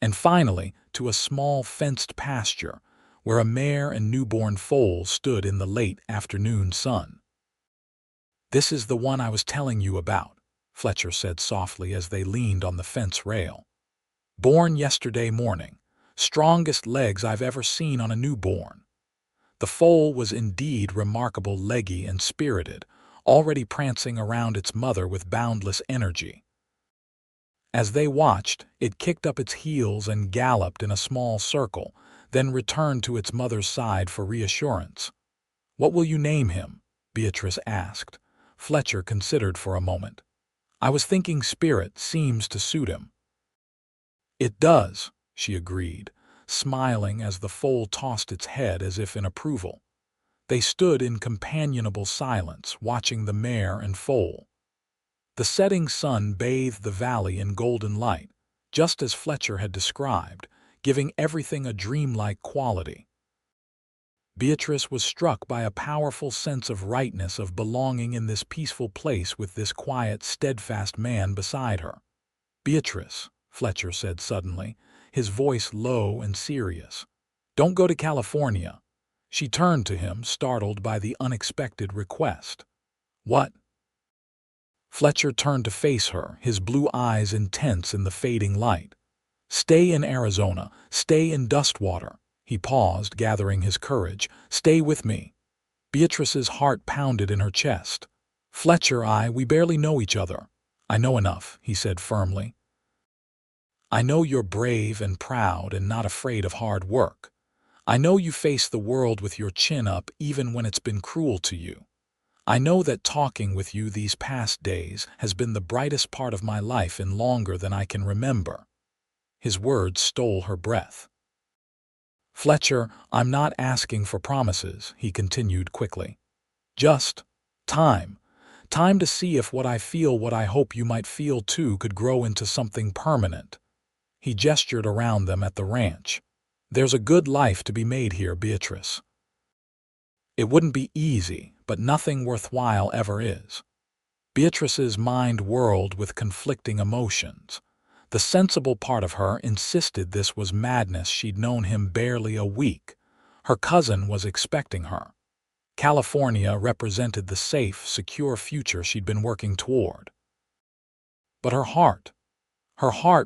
and finally to a small fenced pasture where a mare and newborn foal stood in the late afternoon sun. "This is the one I was telling you about," Fletcher said softly as they leaned on the fence rail. "Born yesterday morning, strongest legs I've ever seen on a newborn." The foal was indeed remarkable, leggy and spirited, already prancing around its mother with boundless energy. As they watched, it kicked up its heels and galloped in a small circle, then returned to its mother's side for reassurance. "What will you name him?" Beatrice asked. Fletcher considered for a moment. "I was thinking Spirit seems to suit him." "It does," she agreed, smiling as the foal tossed its head as if in approval. They stood in companionable silence, watching the mare and foal. The setting sun bathed the valley in golden light, just as Fletcher had described, giving everything a dreamlike quality. Beatrice was struck by a powerful sense of rightness, of belonging in this peaceful place with this quiet, steadfast man beside her. "Beatrice," Fletcher said suddenly, his voice low and serious, "don't go to California." She turned to him, startled by the unexpected request. "What?" Fletcher turned to face her, his blue eyes intense in the fading light. "Stay in Arizona, stay in Dustwater." He paused, gathering his courage. "Stay with me." Beatrice's heart pounded in her chest. "Fletcher, we barely know each other." "I know enough," he said firmly. "I know you're brave and proud and not afraid of hard work. I know you face the world with your chin up even when it's been cruel to you. I know that talking with you these past days has been the brightest part of my life in longer than I can remember." His words stole her breath. "Fletcher, I'm not asking for promises," he continued quickly. "Just time. Time to see if what I feel, what I hope you might feel too, could grow into something permanent." He gestured around them at the ranch. There's a good life to be made here, Beatrice. It wouldn't be easy, but nothing worthwhile ever is. Beatrice's mind whirled with conflicting emotions. The sensible part of her insisted this was madness. She'd known him barely a week. Her cousin was expecting her. California represented the safe, secure future she'd been working toward. But her heart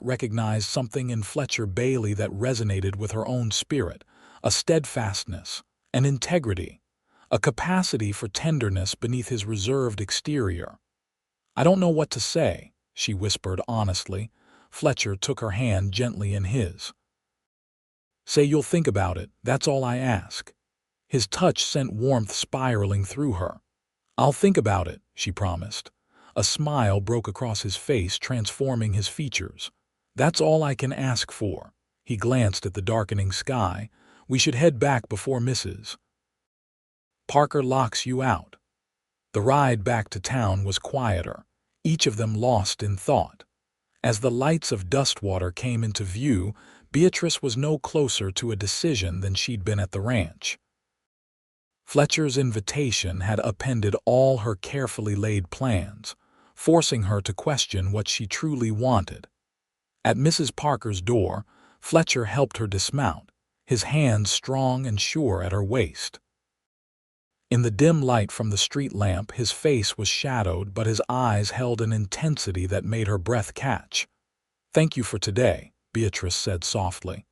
recognized something in Fletcher Bailey that resonated with her own spirit, a steadfastness, an integrity, a capacity for tenderness beneath his reserved exterior. "I don't know what to say," she whispered honestly. Fletcher took her hand gently in his. "Say you'll think about it, that's all I ask." His touch sent warmth spiraling through her. "I'll think about it," she promised. A smile broke across his face, transforming his features. "That's all I can ask for." He glanced at the darkening sky. "We should head back before Mrs. Parker locks you out." The ride back to town was quieter, each of them lost in thought. As the lights of Dustwater came into view, Beatrice was no closer to a decision than she'd been at the ranch. Fletcher's invitation had upended all her carefully laid plans, forcing her to question what she truly wanted. At Mrs. Parker's door, Fletcher helped her dismount, his hands strong and sure at her waist. In the dim light from the street lamp, his face was shadowed, but his eyes held an intensity that made her breath catch. "Thank you for today," Beatrice said softly.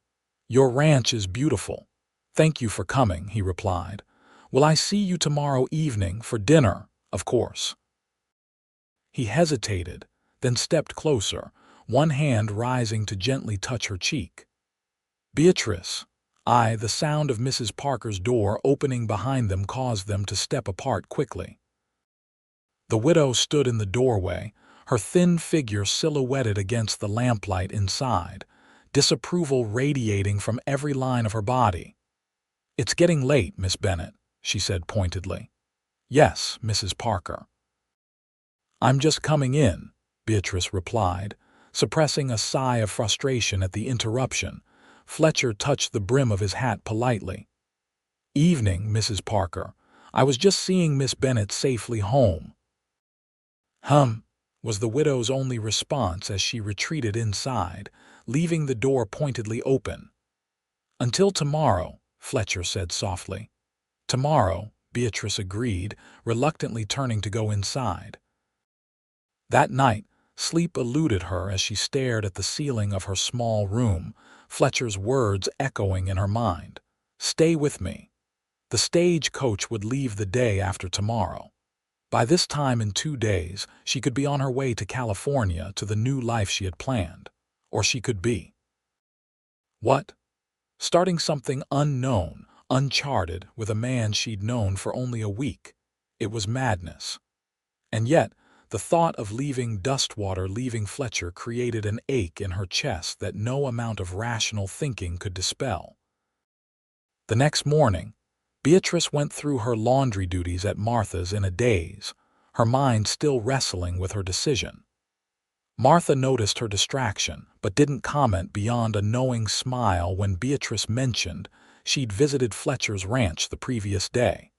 "Your ranch is beautiful." "Thank you for coming," he replied. "Will I see you tomorrow evening for dinner, of course?" He hesitated, then stepped closer, one hand rising to gently touch her cheek. "Beatrice." The sound of Mrs. Parker's door opening behind them caused them to step apart quickly. The widow stood in the doorway, her thin figure silhouetted against the lamplight inside, disapproval radiating from every line of her body. "It's getting late, Miss Bennett," she said pointedly. "Yes, Mrs. Parker." "I'm just coming in," Beatrice replied, suppressing a sigh of frustration at the interruption. Fletcher touched the brim of his hat politely. "Evening, Mrs. Parker. I was just seeing Miss Bennett safely home." Was the widow's only response as she retreated inside, leaving the door pointedly open. "Until tomorrow," Fletcher said softly. "Tomorrow," Beatrice agreed, reluctantly turning to go inside. That night, sleep eluded her as she stared at the ceiling of her small room, Fletcher's words echoing in her mind. "Stay with me." The stagecoach would leave the day after tomorrow. By this time in 2 days, she could be on her way to California to the new life she had planned. Or she could be. What? Starting something unknown, uncharted, with a man she'd known for only a week. It was madness. And yet, the thought of leaving Dustwater, leaving Fletcher, created an ache in her chest that no amount of rational thinking could dispel. The next morning, Beatrice went through her laundry duties at Martha's in a daze, her mind still wrestling with her decision. Martha noticed her distraction, but didn't comment beyond a knowing smile when Beatrice mentioned she'd visited Fletcher's ranch the previous day.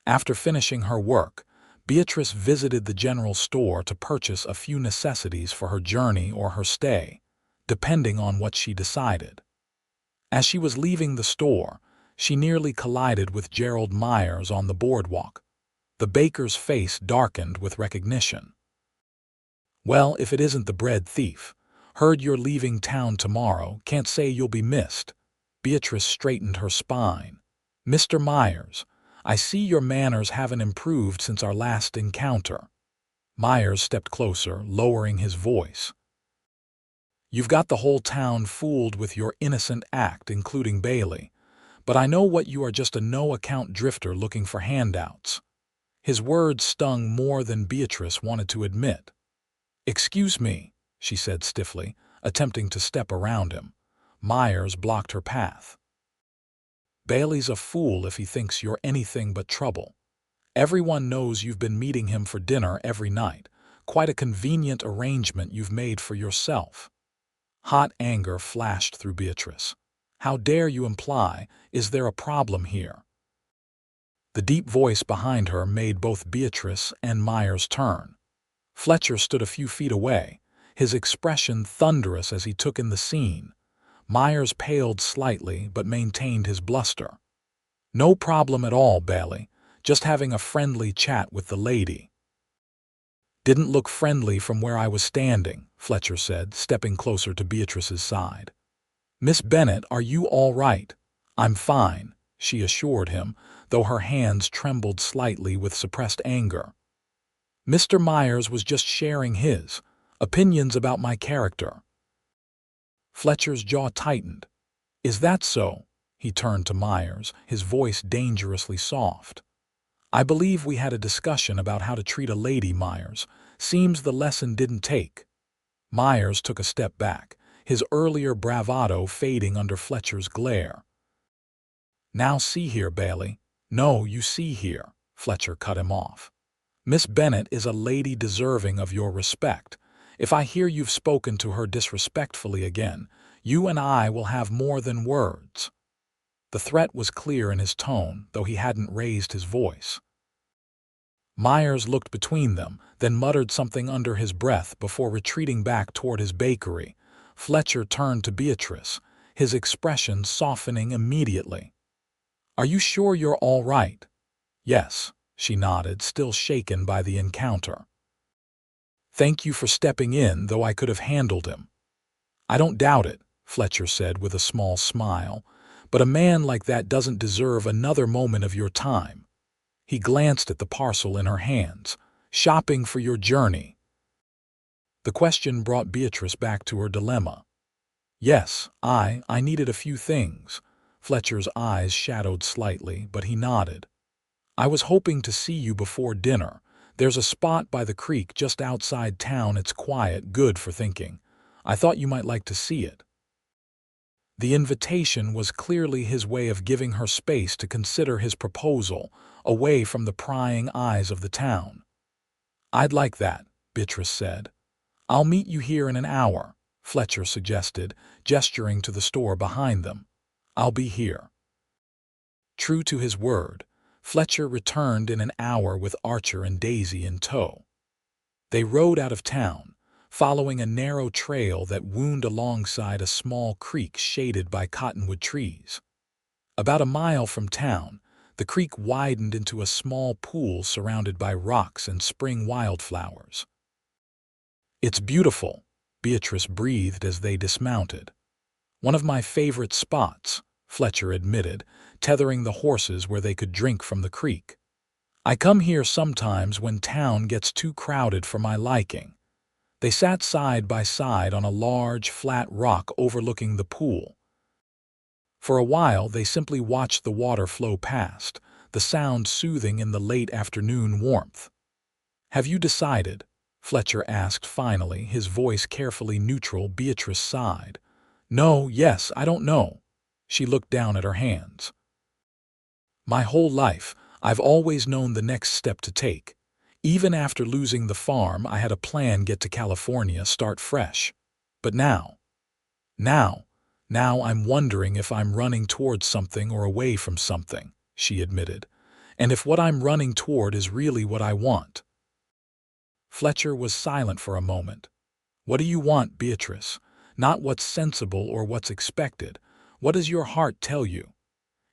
After finishing her work, Beatrice visited the general store to purchase a few necessities for her journey or her stay, depending on what she decided. As she was leaving the store, she nearly collided with Gerald Myers on the boardwalk. The baker's face darkened with recognition. "Well, if it isn't the bread thief. Heard you're leaving town tomorrow, can't say you'll be missed." Beatrice straightened her spine. "Mr. Myers, I see your manners haven't improved since our last encounter." Myers stepped closer, lowering his voice. "You've got the whole town fooled with your innocent act, including Bailey. But I know what you are, just a no-account drifter looking for handouts." His words stung more than Beatrice wanted to admit. "Excuse me," she said stiffly, attempting to step around him. Myers blocked her path. "Bailey's a fool if he thinks you're anything but trouble. Everyone knows you've been meeting him for dinner every night. Quite a convenient arrangement you've made for yourself." Hot anger flashed through Beatrice. How dare you imply, is there a problem here? The deep voice behind her made both Beatrice and Myers turn. Fletcher stood a few feet away, his expression thunderous as he took in the scene. Myers paled slightly but maintained his bluster. No problem at all, Bailey. Just having a friendly chat with the lady. Didn't look friendly from where I was standing, Fletcher said, stepping closer to Beatrice's side. Miss Bennett, are you all right? I'm fine, she assured him, though her hands trembled slightly with suppressed anger. Mr. Myers was just sharing his opinions about my character. Fletcher's jaw tightened. Is that so? He turned to Myers, his voice dangerously soft. I believe we had a discussion about how to treat a lady, Myers. Seems the lesson didn't take. Myers took a step back, his earlier bravado fading under Fletcher's glare. Now see here, Bailey. No, you see here, Fletcher cut him off. Miss Bennett is a lady deserving of your respect. If I hear you've spoken to her disrespectfully again, you and I will have more than words. The threat was clear in his tone, though he hadn't raised his voice. Myers looked between them, then muttered something under his breath before retreating back toward his bakery. Fletcher turned to Beatrice, his expression softening immediately. Are you sure you're all right? Yes, she nodded, still shaken by the encounter. Thank you for stepping in, though I could have handled him. I don't doubt it, Fletcher said with a small smile, but a man like that doesn't deserve another moment of your time. He glanced at the parcel in her hands. Shopping for your journey. The question brought Beatrice back to her dilemma. Yes, I needed a few things. Fletcher's eyes shadowed slightly, but he nodded. I was hoping to see you before dinner. There's a spot by the creek just outside town. It's quiet, good for thinking. I thought you might like to see it. The invitation was clearly his way of giving her space to consider his proposal, away from the prying eyes of the town. I'd like that, Beatrice said. I'll meet you here in an hour, Fletcher suggested, gesturing to the store behind them. I'll be here. True to his word, Fletcher returned in an hour with Archer and Daisy in tow. They rode out of town, following a narrow trail that wound alongside a small creek shaded by cottonwood trees. About a mile from town, the creek widened into a small pool surrounded by rocks and spring wildflowers. It's beautiful, Beatrice breathed as they dismounted. One of my favorite spots, Fletcher admitted, tethering the horses where they could drink from the creek. I come here sometimes when town gets too crowded for my liking. They sat side by side on a large, flat rock overlooking the pool. For a while, they simply watched the water flow past, the sound soothing in the late afternoon warmth. Have you decided? Fletcher asked finally, his voice carefully neutral. Beatrice sighed. No, yes, I don't know. She looked down at her hands. My whole life, I've always known the next step to take. Even after losing the farm, I had a plan: get to California, start fresh. But now I'm wondering if I'm running towards something or away from something, she admitted, and if what I'm running toward is really what I want. Fletcher was silent for a moment. What do you want, Beatrice? Not what's sensible or what's expected. What does your heart tell you?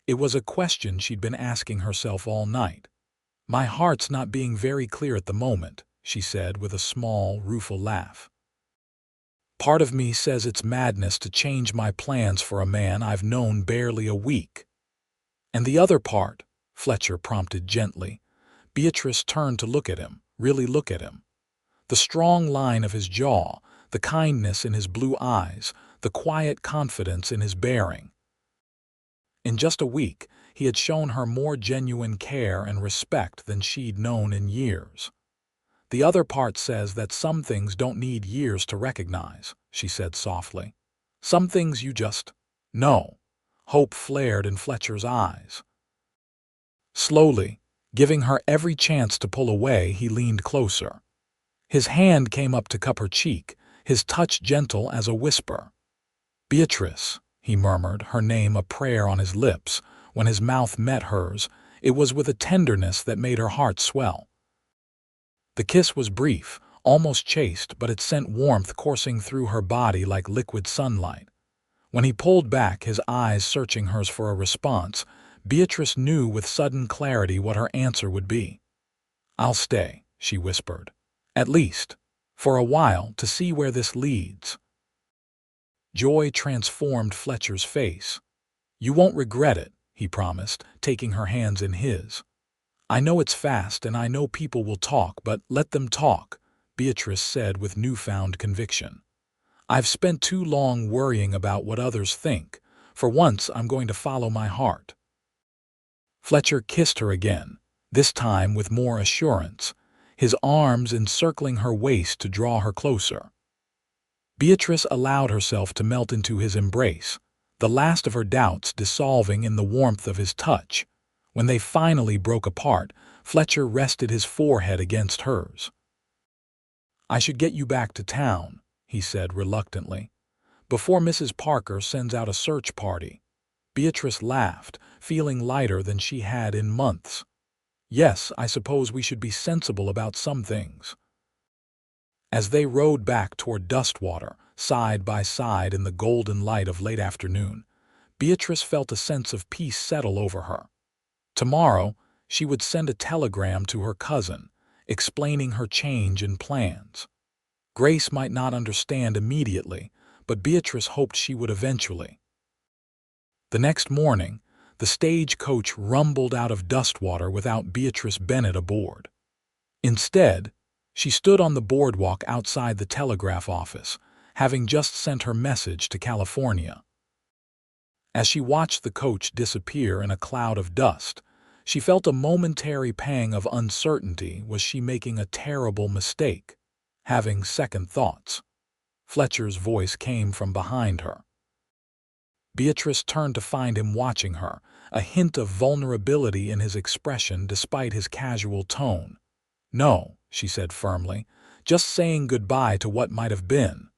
It was a question she'd been asking herself all night. My heart's not being very clear at the moment, she said with a small, rueful laugh. Part of me says it's madness to change my plans for a man I've known barely a week. And the other part, Fletcher prompted gently. Beatrice turned to look at him, really look at him. The strong line of his jaw, the kindness in his blue eyes, the quiet confidence in his bearing. In just a week, he had shown her more genuine care and respect than she'd known in years. The other part says that some things don't need years to recognize, she said softly. Some things you just know. Hope flared in Fletcher's eyes. Slowly, giving her every chance to pull away, he leaned closer. His hand came up to cup her cheek, his touch gentle as a whisper. Beatrice, he murmured, her name a prayer on his lips. When his mouth met hers, it was with a tenderness that made her heart swell. The kiss was brief, almost chaste, but it sent warmth coursing through her body like liquid sunlight. When he pulled back, his eyes searching hers for a response, Beatrice knew with sudden clarity what her answer would be. "I'll stay," she whispered. "At least, for a while, to see where this leads." Joy transformed Fletcher's face. "You won't regret it," he promised, taking her hands in his. "I know it's fast and I know people will talk, but let them talk," Beatrice said with newfound conviction. "I've spent too long worrying about what others think. For once, I'm going to follow my heart." Fletcher kissed her again, this time with more assurance, his arms encircling her waist to draw her closer. Beatrice allowed herself to melt into his embrace, the last of her doubts dissolving in the warmth of his touch. When they finally broke apart, Fletcher rested his forehead against hers. "I should get you back to town," he said reluctantly, "before Mrs. Parker sends out a search party." Beatrice laughed, feeling lighter than she had in months. "Yes, I suppose we should be sensible about some things." As they rode back toward Dustwater, side by side in the golden light of late afternoon, Beatrice felt a sense of peace settle over her. Tomorrow, she would send a telegram to her cousin, explaining her change in plans. Grace might not understand immediately, but Beatrice hoped she would eventually. The next morning, the stagecoach rumbled out of Dustwater without Beatrice Bennett aboard. Instead, she stood on the boardwalk outside the telegraph office, having just sent her message to California. As she watched the coach disappear in a cloud of dust, she felt a momentary pang of uncertainty. Was she making a terrible mistake? Having second thoughts. Fletcher's voice came from behind her. Beatrice turned to find him watching her, a hint of vulnerability in his expression despite his casual tone. "No," she said firmly, "just saying goodbye to what might have been."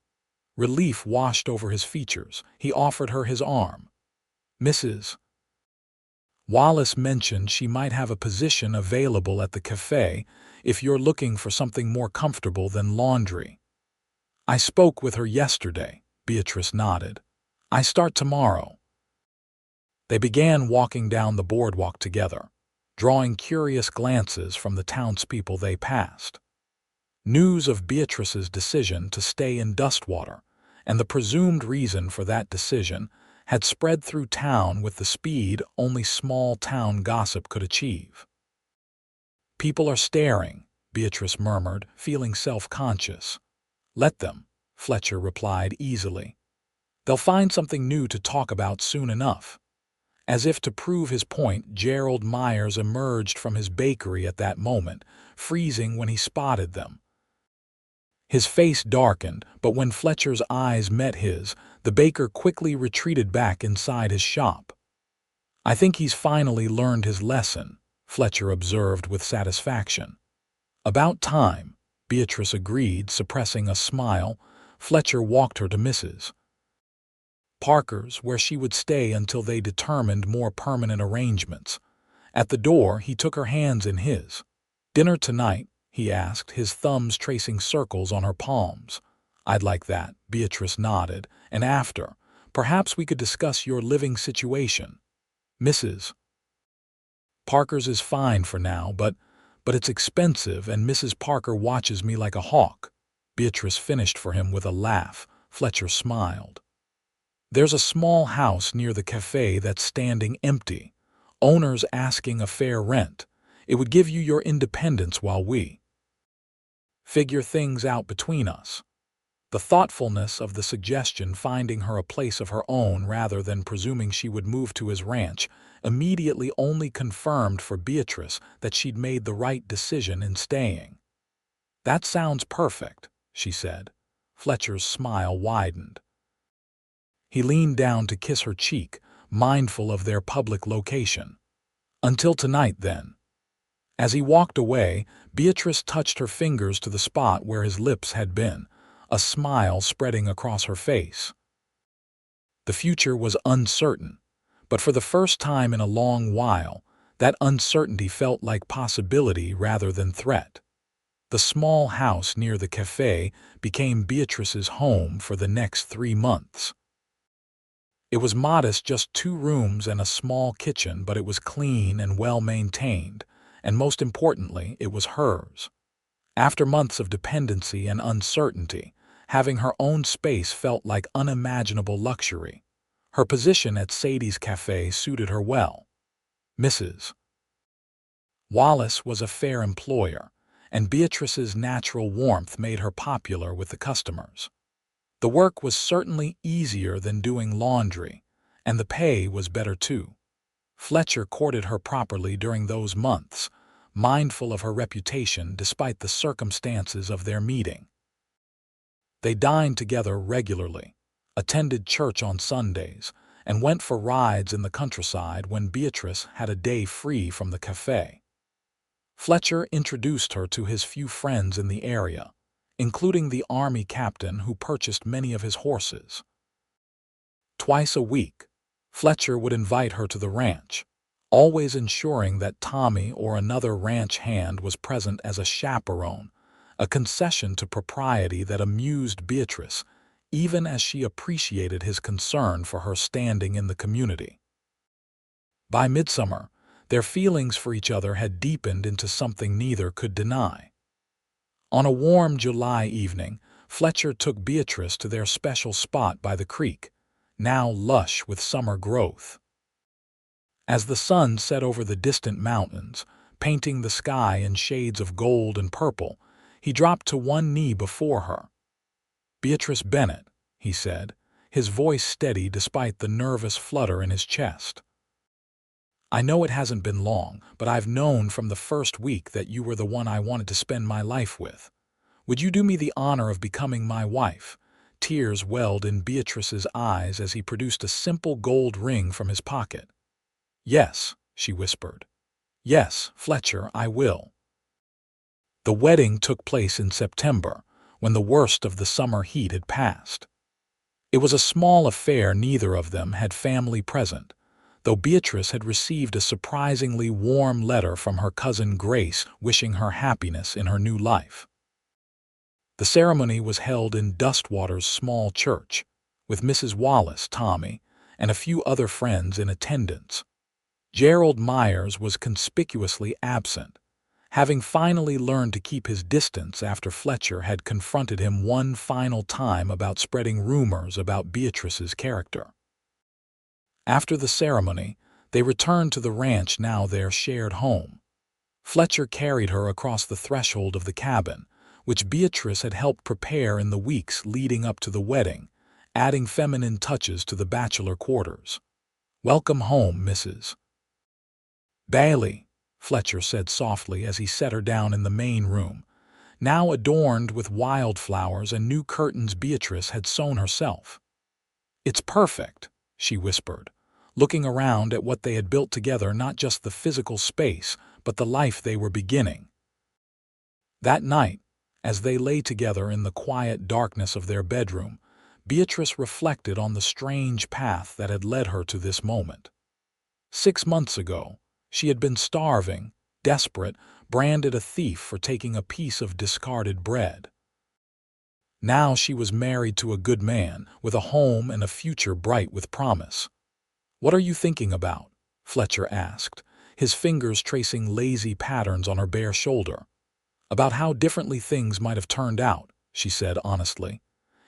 Relief washed over his features. He offered her his arm. "Mrs. Wallace mentioned she might have a position available at the cafe if you're looking for something more comfortable than laundry." "I spoke with her yesterday," Beatrice nodded. "I start tomorrow." They began walking down the boardwalk together, drawing curious glances from the townspeople they passed. News of Beatrice's decision to stay in Dustwater, and the presumed reason for that decision, had spread through town with the speed only small-town gossip could achieve. "People are staring," Beatrice murmured, feeling self-conscious. "Let them," Fletcher replied easily. "They'll find something new to talk about soon enough." As if to prove his point, Gerald Myers emerged from his bakery at that moment, freezing when he spotted them. His face darkened, but when Fletcher's eyes met his, the baker quickly retreated back inside his shop. "I think he's finally learned his lesson," Fletcher observed with satisfaction. "About time," Beatrice agreed, suppressing a smile. Fletcher walked her to Mrs. Parker's, where she would stay until they determined more permanent arrangements. At the door, he took her hands in his. "Dinner tonight?" he asked, his thumbs tracing circles on her palms. "I'd like that," Beatrice nodded. "And after, perhaps we could discuss your living situation." "Mrs. Parker's is fine for now, but it's expensive and Mrs. Parker watches me like a hawk." Beatrice finished for him with a laugh. Fletcher smiled. "There's a small house near the cafe that's standing empty. Owner's asking a fair rent. It would give you your independence while we figure things out between us." The thoughtfulness of the suggestion, finding her a place of her own rather than presuming she would move to his ranch, immediately only confirmed for Beatrice that she'd made the right decision in staying. "That sounds perfect," she said. Fletcher's smile widened. He leaned down to kiss her cheek, mindful of their public location. "Until tonight, then." As he walked away, Beatrice touched her fingers to the spot where his lips had been, a smile spreading across her face. The future was uncertain, but for the first time in a long while, that uncertainty felt like possibility rather than threat. The small house near the cafe became Beatrice's home for the next 3 months. It was modest, just 2 rooms and a small kitchen, but it was clean and well-maintained, and most importantly, it was hers. After months of dependency and uncertainty, having her own space felt like unimaginable luxury. Her position at Sadie's cafe suited her well. Mrs. Wallace was a fair employer, and Beatrice's natural warmth made her popular with the customers. The work was certainly easier than doing laundry, and the pay was better too. Fletcher courted her properly during those months, mindful of her reputation despite the circumstances of their meeting. They dined together regularly, attended church on Sundays, and went for rides in the countryside when Beatrice had a day free from the cafe. Fletcher introduced her to his few friends in the area, including the army captain who purchased many of his horses. Twice a week, Fletcher would invite her to the ranch, always ensuring that Tommy or another ranch hand was present as a chaperone, a concession to propriety that amused Beatrice, even as she appreciated his concern for her standing in the community. By midsummer, their feelings for each other had deepened into something neither could deny. On a warm July evening, Fletcher took Beatrice to their special spot by the creek, now lush with summer growth. As the sun set over the distant mountains, painting the sky in shades of gold and purple, he dropped to one knee before her. "Beatrice Bennett," he said, his voice steady despite the nervous flutter in his chest. "I know it hasn't been long, but I've known from the first week that you were the one I wanted to spend my life with. Would you do me the honor of becoming my wife?" Tears welled in Beatrice's eyes as he produced a simple gold ring from his pocket. "Yes," she whispered. "Yes, Fletcher, I will." The wedding took place in September, when the worst of the summer heat had passed. It was a small affair. Neither of them had family present, though Beatrice had received a surprisingly warm letter from her cousin Grace wishing her happiness in her new life. The ceremony was held in Dustwater's small church, with Mrs. Wallace, Tommy, and a few other friends in attendance. Gerald Myers was conspicuously absent, having finally learned to keep his distance after Fletcher had confronted him one final time about spreading rumors about Beatrice's character. After the ceremony, they returned to the ranch, now their shared home. Fletcher carried her across the threshold of the cabin, which Beatrice had helped prepare in the weeks leading up to the wedding, adding feminine touches to the bachelor quarters. "Welcome home, Mrs. Bailey," Fletcher said softly as he set her down in the main room, now adorned with wildflowers and new curtains Beatrice had sewn herself. "It's perfect," she whispered, looking around at what they had built together, not just the physical space, but the life they were beginning. That night, as they lay together in the quiet darkness of their bedroom, Beatrice reflected on the strange path that had led her to this moment. 6 months ago, she had been starving, desperate, branded a thief for taking a piece of discarded bread. Now she was married to a good man, with a home and a future bright with promise. "What are you thinking about?" Fletcher asked, his fingers tracing lazy patterns on her bare shoulder. "About how differently things might have turned out," she said honestly,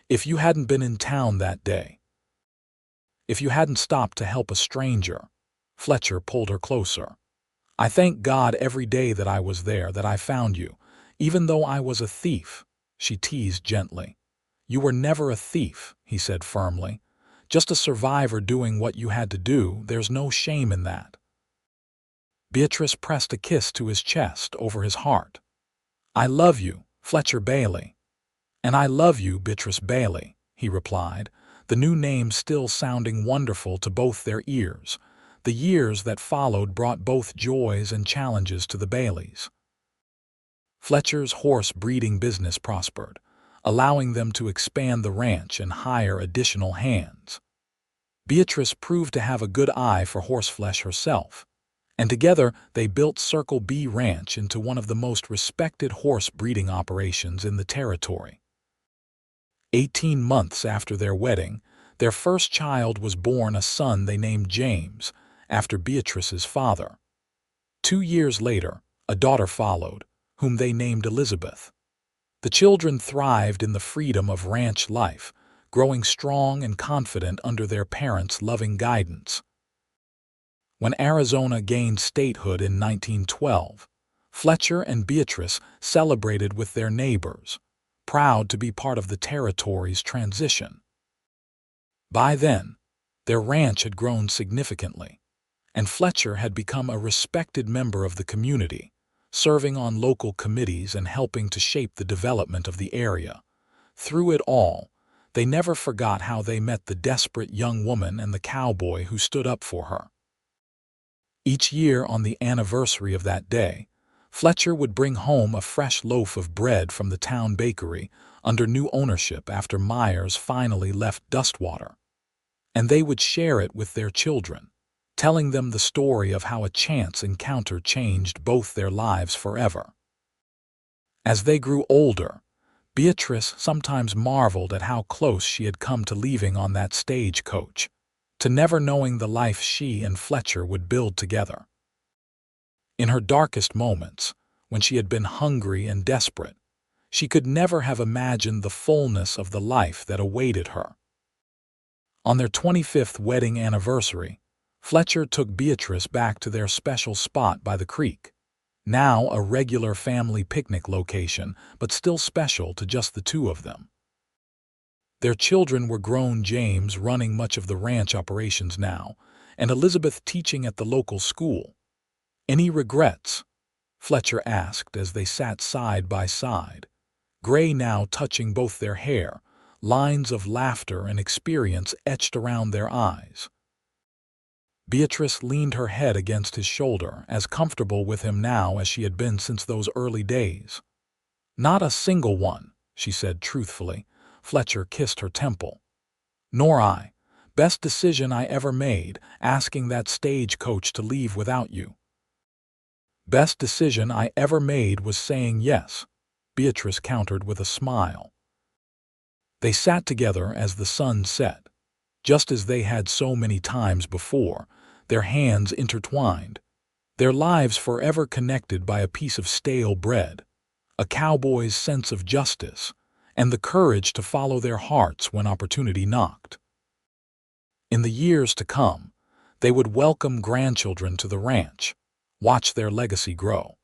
"if you hadn't been in town that day. If you hadn't stopped to help a stranger." Fletcher pulled her closer. "I thank God every day that I was there, that I found you, even though I was a thief," she teased gently. "You were never a thief," he said firmly. "Just a survivor doing what you had to do. There's no shame in that." Beatrice pressed a kiss to his chest over his heart. "I love you, Fletcher Bailey." "And I love you, Beatrice Bailey," he replied, the new name still sounding wonderful to both their ears. The years that followed brought both joys and challenges to the Baileys. Fletcher's horse breeding business prospered, allowing them to expand the ranch and hire additional hands. Beatrice proved to have a good eye for horseflesh herself, and together they built Circle B Ranch into one of the most respected horse breeding operations in the territory. 18 months after their wedding, their first child was born, a son they named James, after Beatrice's father. 2 years later, a daughter followed, whom they named Elizabeth. The children thrived in the freedom of ranch life, growing strong and confident under their parents' loving guidance. When Arizona gained statehood in 1912, Fletcher and Beatrice celebrated with their neighbors, proud to be part of the territory's transition. By then, their ranch had grown significantly, and Fletcher had become a respected member of the community, serving on local committees and helping to shape the development of the area. Through it all, they never forgot how they met the desperate young woman and the cowboy who stood up for her. Each year on the anniversary of that day, Fletcher would bring home a fresh loaf of bread from the town bakery under new ownership after Myers finally left Dustwater, and they would share it with their children, telling them the story of how a chance encounter changed both their lives forever. As they grew older, Beatrice sometimes marveled at how close she had come to leaving on that stagecoach, to never knowing the life she and Fletcher would build together. In her darkest moments, when she had been hungry and desperate, she could never have imagined the fullness of the life that awaited her. On their 25th wedding anniversary, Fletcher took Beatrice back to their special spot by the creek, now a regular family picnic location, but still special to just the two of them. Their children were grown, James running much of the ranch operations now, and Elizabeth teaching at the local school. "Any regrets?" Fletcher asked as they sat side by side, gray now touching both their hair, lines of laughter and experience etched around their eyes. Beatrice leaned her head against his shoulder, as comfortable with him now as she had been since those early days. "Not a single one," she said truthfully. Fletcher kissed her temple. "Nor I. Best decision I ever made, asking that stagecoach to leave without you." "Best decision I ever made was saying yes," Beatrice countered with a smile. They sat together as the sun set, just as they had so many times before, their hands intertwined, their lives forever connected by a piece of stale bread, a cowboy's sense of justice, and the courage to follow their hearts when opportunity knocked. In the years to come, they would welcome grandchildren to the ranch, watch their legacy grow,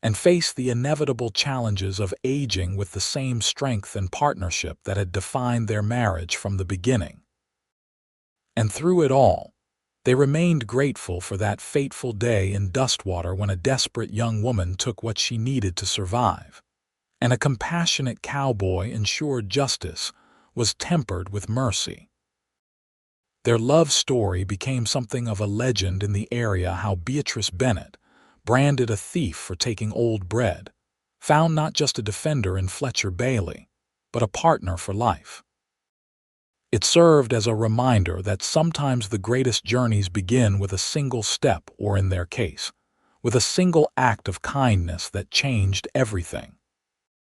and face the inevitable challenges of aging with the same strength and partnership that had defined their marriage from the beginning. And through it all, they remained grateful for that fateful day in Dustwater when a desperate young woman took what she needed to survive, and a compassionate cowboy ensured justice was tempered with mercy. Their love story became something of a legend in the area, how Beatrice Bennett, branded a thief for taking old bread, found not just a defender in Fletcher Bailey, but a partner for life. It served as a reminder that sometimes the greatest journeys begin with a single step, or in their case, with a single act of kindness that changed everything.